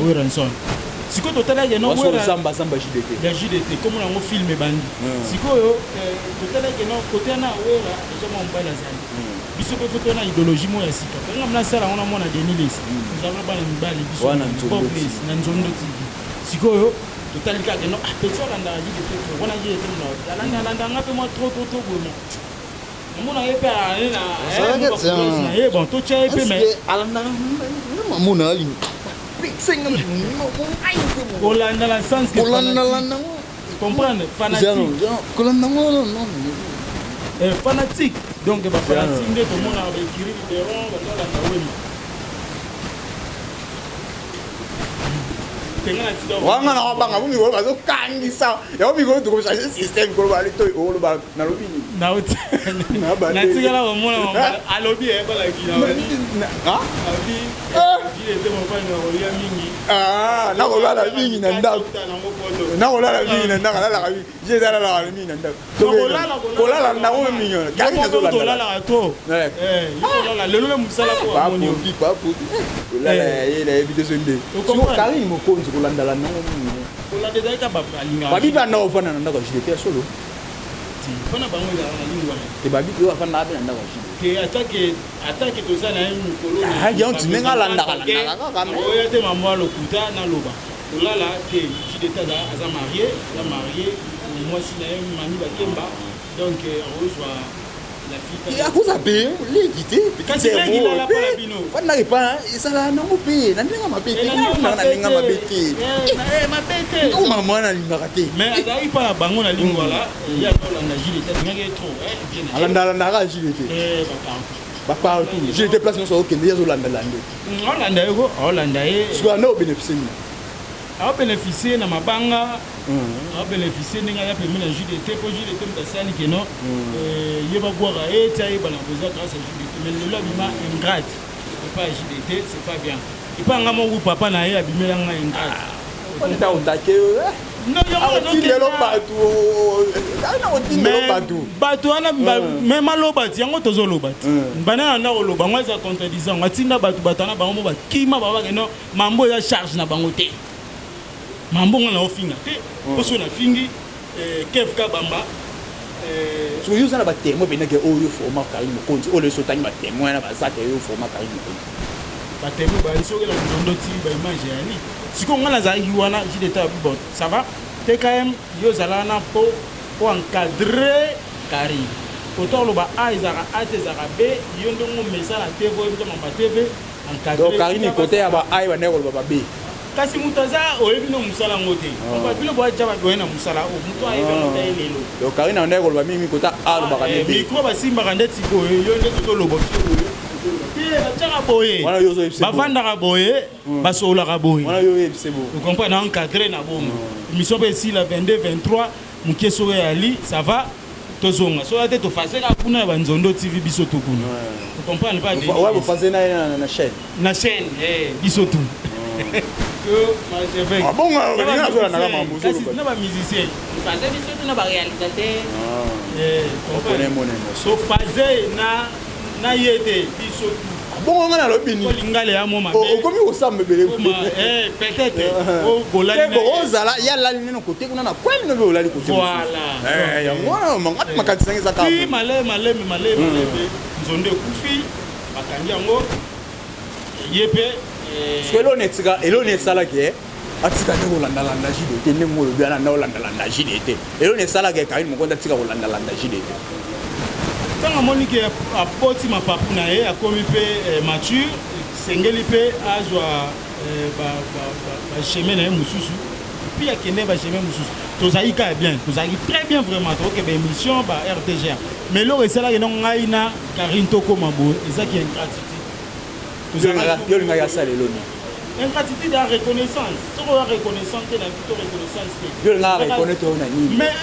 Werenson. Siko totala ke no wera zamba JDT. Ya JDT comme on film bandi. Siko yo totala ke no côté na wera déjà mon bala zali. Biso ko photo na idéologie mo ya sika. Nga mna sala on a mona Denilis. Nous avons pas une balle biso. Poplis na Nzondo TV. Siko yo totala ke no petit landa JDT. On a JDT no. Landa ngape mo trop bon. Mona yepe na eh bon to cha yepe mais alanda mona ali. Colanda la sens que comprendre fanatique. Colanda non. Fanatique. Donc ba fanatique nde to mona ba écrire libéron ba la wemi. wanga na banga bu mikolo bazo kangisa ya mikolo to ko changer système ko ba lito o lo ba na lobi ni na uti na tigala wa mona alobi e bala kina ha abi ile demo fa na olia mingi na ko la mingi na ndako na ko la mingi na ndako la kabi je dala la mingi na ndako ko la na o mingi ka ni zo la la to yo la le le musala ko amoni pa la ile video sonde so Karine mo konzi ko landa la nango mingi ko la de ka ba alinga ba biba na ofana na ndako jite solo fana bango ya na lingwa te ba biba afana na ndako ke atake to sana yin kolo ha ya ntinga landa kana ka o ya te mamwa lokuta na loba olala ke jide tada aza marié moi si na mani ba kemba donc on reçoit la fille ya kuza be legité kasi legi la para bino fana ripa isala na ngope na ndinga mabete na ndinga mabete mabete o mama na linga kate mais azai pa bango na lingwa la ya to la na jide tada ngake trop bien alanda na ka jide te ba partout j'ai des placements sur aucun des Hollande Hollande soit no bénéficier a bénéficier na mabanga a bénéficier ninga ya permis na JDT pour JDT mtasani que non yeba boira et taille bana besoin grâce à JDT mais le lobima ingrate c'est pas JDT c'est pas bien il pas ngamo ou papa na ye abimela nga ingrate on t'a attaqué non yo bato wana me maloba ti yango tozoloba ti bana na oloba ngo za contredisant ngatinda bato batana bango ba kima baba ke no mambo ya charge na bango te mambo ngana ofinga te poso na fingi kef ka bamba so yo sana ba témoin bena ke oyo format Karine Mokonzi o le sotani ba témoin na ba zate yo format Karine Mokonzi ba témoin ba iso ke la ndondo ti ba image yani siko ngana za hiwana jideta bon ça va te quand même yo zalana po encadrer Karine autant le ba a izara a te zara b yo ndongo mesa la TV yo mamba TV encadrer donc Karine côté ya ba a ba ne ko ba b kasi mutaza oyebi no musala ngote on bilo bo jaba do na musala o muto ayebi no lelo donc Karine on ne ko ba mimi kota a lo ba ka b micro ba simba kande tiko yo nde to lobo bavandaka boye basolaka boye vous comprenez encadré na bongo émission pe ici la 22 23 mukie soke ali ça va tozonga so ate tofaseka kuna ya banzondo TV biso to kuna vous comprenez pas de ouais vous passez na chaîne biso tout que moi je vais bon na zo na mambo kasi na ba musicien fazer biso tout na ba réalisateur comprenez mon so fazer na yede biso bon on a lobini lingale ya moma o komi osambe bele peut-être o bolani ko ozala ya la lino côté kuna na kweli no bolali côté voilà ya ngona mangati makati sangisa ka fi male nzonde kufi bakangi yango yepe swelo netika elo nesala ke atika ne kolanda landa JDT ne ngolo bia na olanda landa JDT elo nesala ke Karine Mokonzi atika kolanda landa JDT tanga monike apoti mapapu na ye akomi pe mature sengeli pe azwa ba chemin na mususu puis akende ba chemin mususu tozali ka bien tozali très bien vraiment to ke ba émission ba RTGR mais lo resala ke non ngai na Karine toko mabo ezaki ingratitude yo linga ya sale loni ingratitude de reconnaissance soko ya reconnaissance na plutôt reconnaissance yo linga reconnaître na nini mais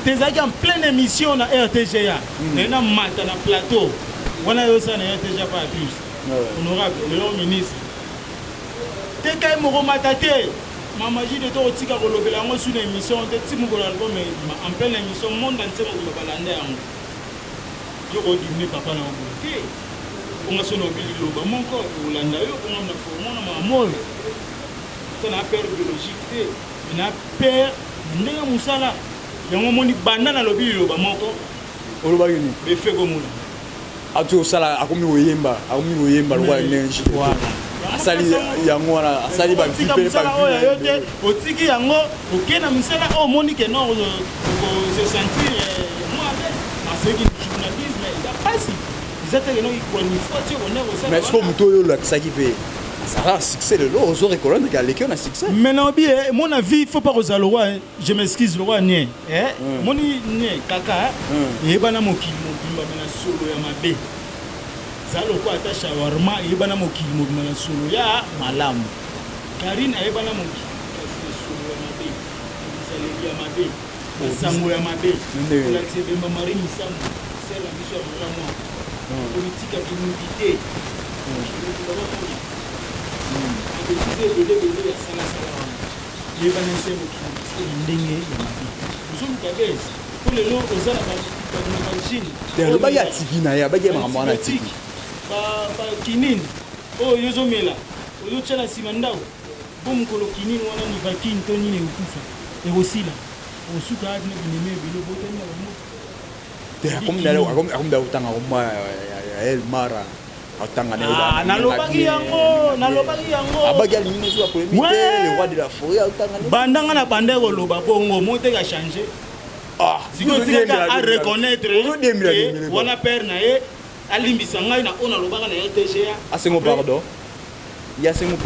t'es en pleine émission na RTGA na mata na plateau wana yo ça na RTGA pas plus honorable le ministre te kay mo mata te mama jide to tika ko lobela ngo sur émission te timu ko album en pleine émission monde entier ko balanda yango yo ko dimne papa na ngo te on a sono bili loba mon ko olanda yo ko na fo mona mamol to na père biologique te na père ndenge musala yango moni banda na lobi loba moko oloba yini be fego muna atu sala akomi oyemba lokwa energie asali yango wana asali ba vipe pa yote otiki yango okena misala o moni ke non se sentir moi avec ce qui journalisme il a pas si ils étaient non il connaît faut dire on est au mais est-ce que muto yo la kisaki pe ça a un succès le lot aux autres colonnes qui a l'équipe on a succès maintenant bien mon avis il faut pas aux le roi je m'excuse le roi nie moni nie kaka et bana mokili mobimba na solo ya mabe zalo ko ata shawarma et bana mokili mobimba na solo ya malamu Karine et bana mokili mabe sango ya mabe la c'est de mari misango c'est la mission de moi politique à l'unité les balancer au ndenge ya mabe nous sommes kabeza pour les lots aux la machine ba ya tiki na ya ba ya mama tiki ba kinini oh yozomela ozotsala sima ndao bomukolo kinini wana ni vakini to nini ukufa ekosila osuka ati nebineme ebele botani na bamoto akomda utanga komwa ya el mara atanga na nalobaki yango abaki alingi so polémique le roi de la forêt utanga bandanga na bande koloba bongo mote ka changer sikotika a reconnaître wana père na ye alimbisa ngai na ona lobaka na ye TGA asengo pardon ya sengo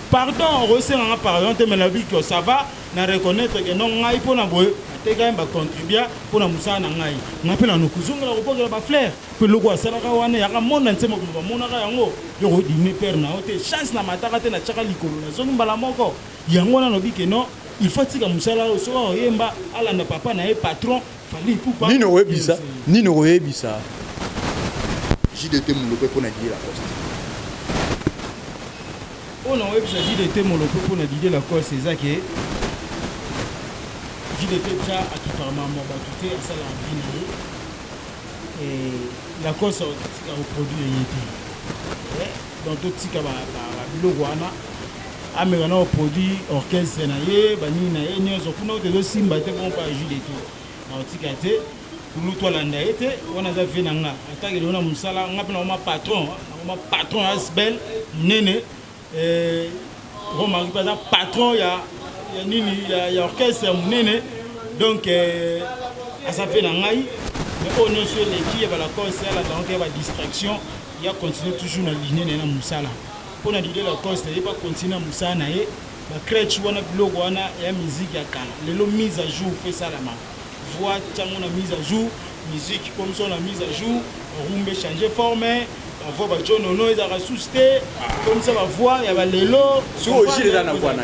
pardon resenga pardon te melabi que ça va na reconnaître que non ngai pona boy ateka ba contribuer pona musana na ngai ngapela no kuzungela ko pokela ba fleur pe loko asala ka wana ya ka mona nsema ko ba mona ka yango yo ko dîner père na ote chance na mataka te na chaka likolo na zongi mbala moko yango na no bi que non il faut tika musala so oyemba ala na papa na e patron fali poupa nino oyebisa JDT Molope pona di la poste on a web JDT Molope pona di la cause c'est ça que JDT déjà à qui par maman batute à ça la vie et la cause tika au produit yété donc tout tika ba biloko wana amekana au produit orchestre na ye bani na ye nyozo kuna otezo simba te bon pa JDT na tika te kulu to landa ete wana za vena nga atake lona musala nga pena ma patron asbel nene Romain pas patron ya nini ya orchestre nene donc à ça vena ngai mais on est sur l'équipe ba la cause la donc ba distraction il a continué toujours na ligne na musala pour na l'idée la cause il pas continuer musala na ye ba crèche wana blog wana ya musique ya kala lelo mise à jour fait ça la ma voix tchango na mise à jour musique comme ça la mise à jour rumbe changer forme la voix ba John Ono ils a ressuscité comme ça la voix il y a lelo so oji les na voix na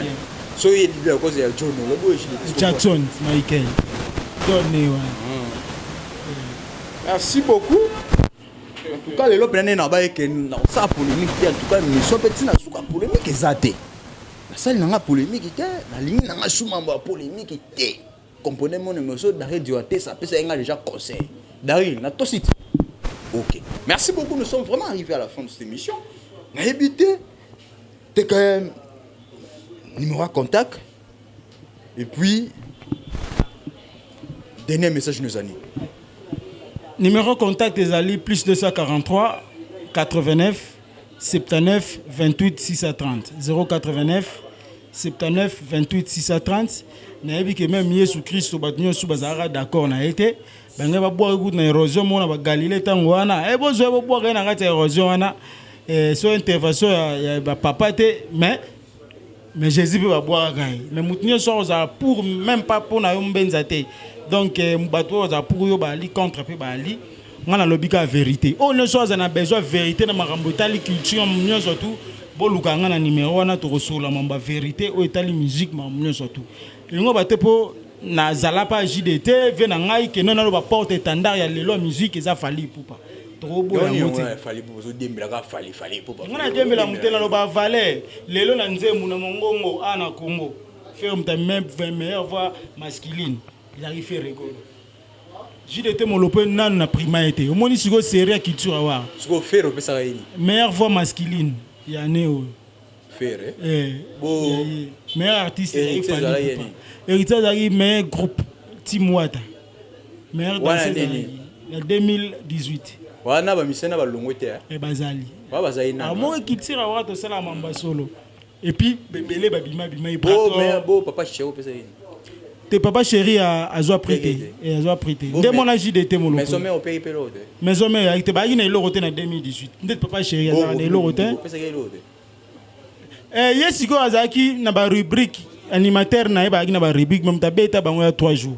so il dit la cause ya John Ono bo oji Jackson Michael donné ouais merci beaucoup en tout cas lelo pena na ba que na ça polémique en tout cas mission petit na suka polémique ezate na salle na polémique te na ligne na suma ba polémique te comprenez mon émotion d'arrêt du hôtel ça peut ça déjà conseil d'arrêt na to site ok merci beaucoup nous sommes vraiment arrivés à la fin de cette émission na habité t'es quand même numéro de contact et puis dernier message nos amis numéro de contact des alliés plus 243 89 79 28 630 089 79 28 630 nayebi que même Yesu Christ batnyo su bazara d'accord na été banga ba boire goût na érosion mona ba Galilée tango wana e bozo ba boire na ngata érosion wana so intervention ya ba papa te mais Jésus peut ba boire gai mais mutnyo so za pour même pas pour na yo mbenza te donc bato za pour yo ba li contre pe ba li ngana lobika vérité on ne soit na besoin vérité na makambo tali culture mnyo surtout boluka ngana numéro wana to resola mamba vérité o etali musique mnyo surtout lingo batepo na zalapa JDT vena ngai ke nona lo ba porte étendard ya lelo musique eza fali poupa trop beau ya moti fali poupa zo dembela ka fali poupa ngana dembela mutela lo ba valer lelo na nzemu na mongongo ana Congo ferme ta même meilleure voix masculine il arrive faire rigolo JDT Molope nan na prima été omoni siko série culture award siko faire pesa kaini meilleure voix masculine ya neo faire bon meilleur artiste Héritage Zari meilleur groupe Team Wata meilleur danseur en 2018 wana ba misena ba longwete e bazali ba bazali na mo kitira wato sala mamba solo et puis bebele ba bima bo papa chéri pesa yini te papa chéri a zo prêté et a zo prêté de mon âge JDT Molope mais sommet au pays pelo de mais sommet a été ba ina ilo roté na 2018 ndet papa chéri a na ilo roté pesa yelo de yesiko azaki na ba rubrique animateur na ba na ba rubrique même ta beta bango ya 3 jours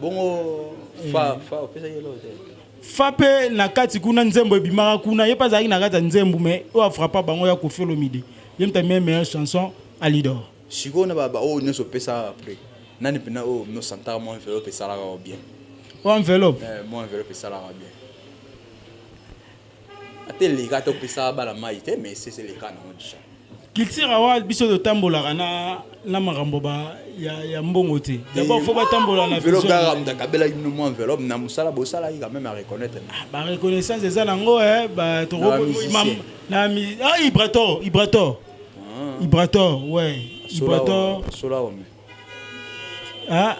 bongo fa pesa yelo de fape na kati kuna nzembo ebimaka kuna ye pas azaki na kati nzembo mais o afrapa bango ya Kofelo Mide yemta meilleure chanson à Lidor siko na ba o nyoso pesa après nani pena o no santara mo enveloppe ça la bien enveloppe mo enveloppe ça la bien ate les gars to pesa ba la maïté mais c'est les cas non déjà culture award biso de tambola na makambo ba ya mbongo te d'abord faut ba tambola na vision enveloppe ga kabela une mo enveloppe na musala bosala quand même à reconnaître ba reconnaissance eza nango ba to na mi Ibrator ouais Ibrator sola homme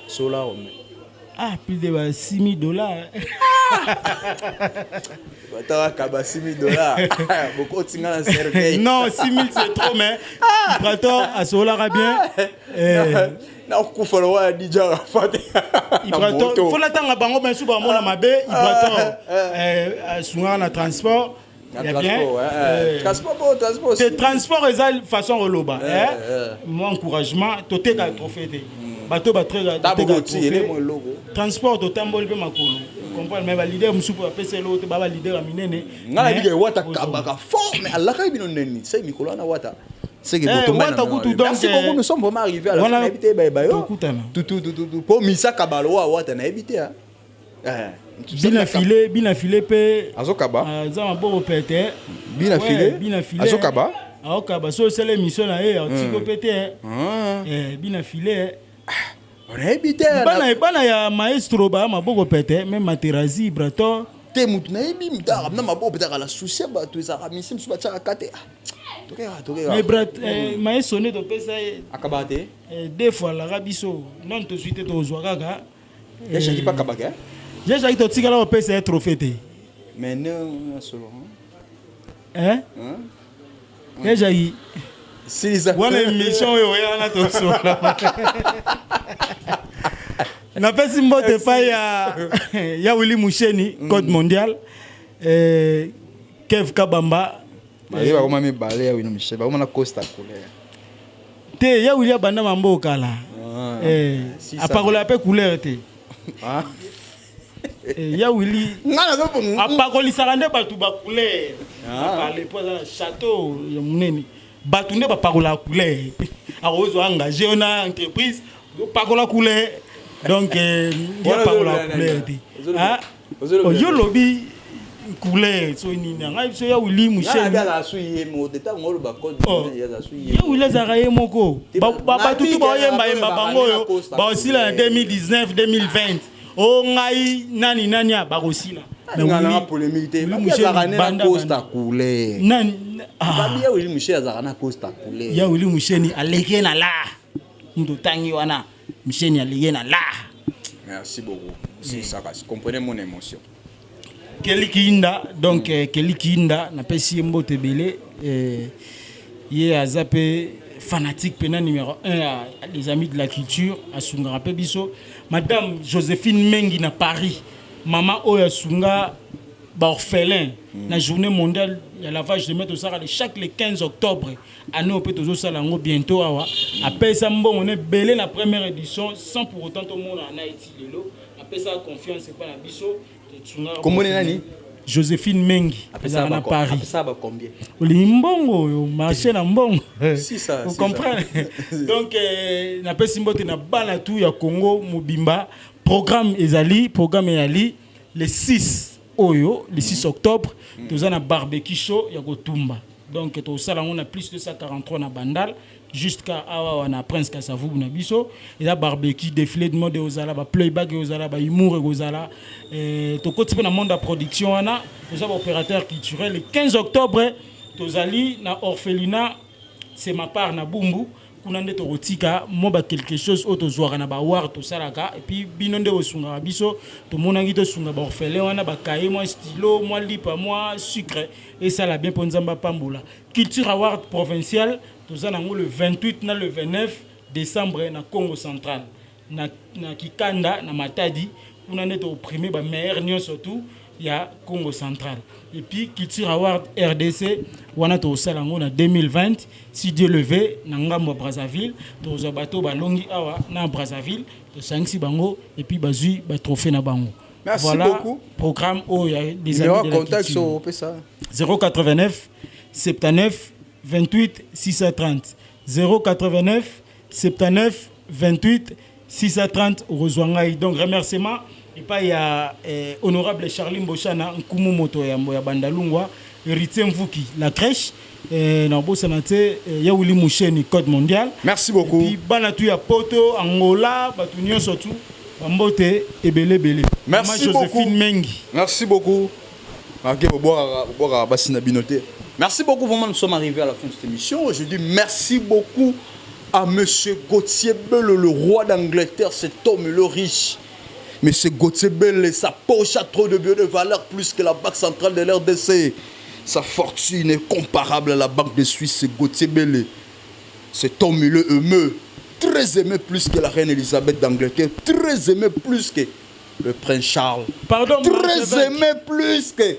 sola homme plus de $6,000 Kaba $6,000. Beaucoup de cercueil. Non, 6,000 c'est trop, mais Ibrator à Solara bien. Non, il faut le dire. Ibrator, il faut l'attendre à Bango, mais souvent, on a ma baie. Ibrator, souvent, on a transport. Transport. C'est transport, et ça, façon roloba. Mon encouragement, tout est à trophée. Bateau très transport autant be makolo comprendre mais leader musupu apese l'autre baba leader a minene ngala bige wata kabaka fort mais Allah ka bino neni c'est mikolo na wata c'est que wata kutu donc c'est beaucoup nous sommes vraiment arrivés à la éviter bayo tout pour misa kabalo wata na éviter bina filé pe azokaba za maboko pete bina filé azokaba aokaba so c'est l'émission na otiko pete bina filé on a évité bana ya maestro ba maboko pete même Materazi Ibrator te mutu na ebi mta na maboko pete la souci ba to za ramisi msuba tsaka kate mais maestro ne to pesa akabate deux fois la rabiso non to suite to zwaka ya shaki pa kabaka ya shaki to tika la pesa trophée te mais non solo ya shaki wana émission oyo yana tosola napesi mbote pa ya Willy Musheni code mondial Kev Kabamba Marie ba koma mibale ya Willy Musheni ba koma na Costa couleur te ya Willy banda mambo kala apakola pe couleur te ya Willy apakolisa nde batu ba couleur parler pour dans château ya munene batu nde bapakola couleur arozo engagé on a entreprise pakola couleur donc ya pakola couleur te yo lobby couleur so ni ngai so ya Willy Musheni ya suye mo deta ngolo ba code ya suye ya Willy zaraye moko batu tu ba yemba bango yo ba osila na 2019 2020 o ngai nani bakosila mais ngana polémique te Musheni na Costa couleur nani babia Willy Musheni azana Costa couleur ya Willy Musheni aleke na la ndo tangi wana Musheni aleke na la merci beaucoup si ça va comprenez mon émotion Kelly Kinda donc Kelly Kinda na pesi mbote belé ye azape fanatique pena numéro 1 à les amis de la culture à Sunga pe biso madame Joséphine Mengi na Paris maman oya Sunga ba orphelin la journée mondiale ya lavage de mains au Sahara chaque le 15 octobre année au pétozo salango bientôt awa après ça mbongo ne belé la première édition sans pour autant tout le monde en Haïti lelo après ça confiance c'est pas la biso comment nani Joséphine Mengi à Paris après ça ba combien limbongo yo marché na mbongo si ça vous comprenez donc na pesi mbote na bana tout ya Congo mobimba programme ezali le 6 Oyo, le 6 octobre, nous avons un barbecue show ya Gotumba. Donc, on a plus de 143 na Bandal, jusqu'à Awa na Prince Kassavou na biso. Et là, barbecue, défilé de mode ozala, playback ozala, humour ozala. To côté na monde de production ana, nous avons opérateur culturel. Le 15 octobre, nous allons na orphelinat, c'est ma part na Bumbu. Kunande to rotika moba quelque chose auto zoara na ba war to salaka et puis binonde osunga biso to monangi to sunga ba orphelin wana ba kaye moi stylo moi lipa moi sucre et ça la bien ponzamba pambola culture award provincial to zanango le 28 na le 29 décembre na Congo central na Kikanda na Matadi kunande to primer ba meilleur nion surtout ya Congo central et puis culture award RDC wana to salango na 2020 si Dieu le veut na ngambo Brazzaville to zo bato balongi awa na Brazzaville to sangsi bango et puis bazui ba trophée na bango. Merci voilà beaucoup. Programme des amis de la contact culture. sur 089 79 28 630 089 79 28 6h30 rejoindrai. Donc remerciement et pas il y a honorable Charlie Mbochana Nkumu Moto ya Bandalungwa héritier Mvuki la crèche na bo sanate ya Willy Moucheni code mondial. Merci beaucoup. Et puis banatu ya Poto Angola batunyo surtout Mbote ebele bele. Merci beaucoup. Mengi. Merci beaucoup. Merci beaucoup, vraiment, nous sommes arrivés à la fin de cette émission. Je dis merci beaucoup à Monsieur Gauthier Bell, le roi d'Angleterre, cet homme le riche. Monsieur Gauthier Bell, sa poche a trop de biens de valeur, plus que la Banque centrale de l'RDC. Sa fortune est comparable à la Banque de Suisse, c'est Gauthier Bell. Cet homme le aimé, très aimé plus que la reine Elisabeth d'Angleterre, très aimé plus que le prince Charles. Pardon, très aimé plus que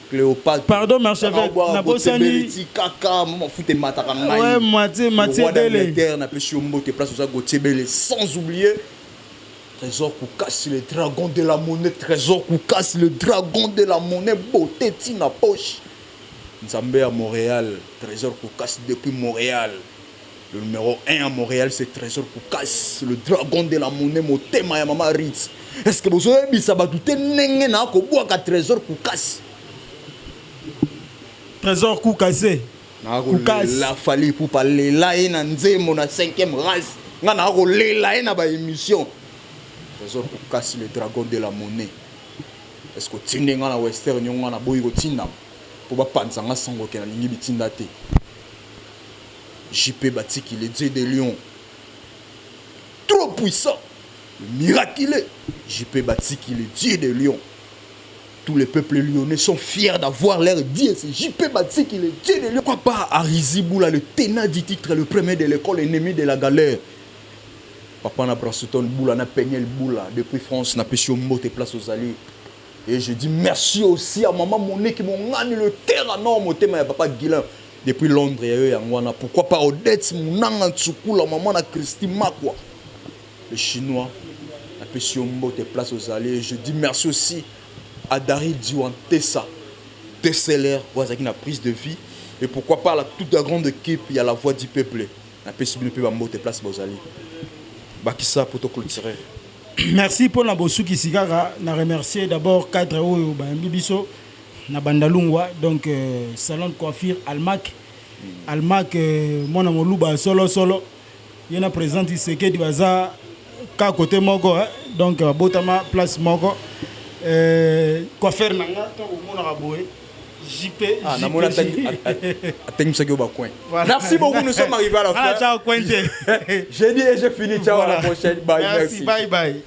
Cléopâtre. Pardon, Marchevêque. Ouais, sans oublier Trésor Koukas, le dragon de la monnaie. Trésor Koukas, le dragon de la monnaie. Beauté, tina poche. Nzambé à Montréal. Trésor Koukas depuis Montréal. Le numéro 1 à Montréal, c'est Trésor Koukas, le dragon de la monnaie. Motema ya Mama Ritz. Est-ce que vous avez dit ça va douter nenge na ko boaka Trésor Koukas? Trésor Koukassé. La fali pour parler là et na nzemo na 5e race. Nga na ko lela na ba émission. Trésor Koukas, le dragon de la monnaie. Est-ce que tinde nga na western nga na boyi ko tinda pour ba panza nga sango ke na ningi bitinda te. JP Batiki, le dieu des lions. Trop puissant. Le miraculeux. JP Batiki, le dieu des lions. Tous les peuples lyonnais sont fiers d'avoir leur dieu. C'est JP Batiki, le dieu des lions. Pourquoi pas Arizi Boula, le ténat du titre, le premier de l'école, ennemi de la galère. Papa n'a pas souton Boula, n'a peigné le Boula. Depuis France, n'a pêché au mot et place aux alliés. Et je dis merci aussi à maman Monet qui m'ont gagné le terrain. Non, mon thème, papa Guilain. Depuis Londres, il y a eu pourquoi pas Odette, Mounanga Tsukou, la maman de Christine Makwa. Les Chinois, la pêche et place aux alliés. Je dis merci aussi à Dari Diwan Tessa, DCLR, qui a prise de vie. Et pourquoi pas toute la grande équipe, il y a la voix du peuple. La pêche et place aux alliés. Bakissa pour te clôturer. Merci pour la bossou qui sigara. Je remercie d'abord cadre ou Bibiso. Na Bandalungwa, donc salon de coiffure Almac. Almac, mon amoluba solo. Il y a présent ici qui baza ka côté Mogo, donc Botama place Mogo. Coiffeur nanga to mon raboué. JP. Merci beaucoup, nous sommes arrivés à la fin. Ciao, J'ai dit et j'ai fini. Ciao, à la prochaine. Bye. Merci. Bye.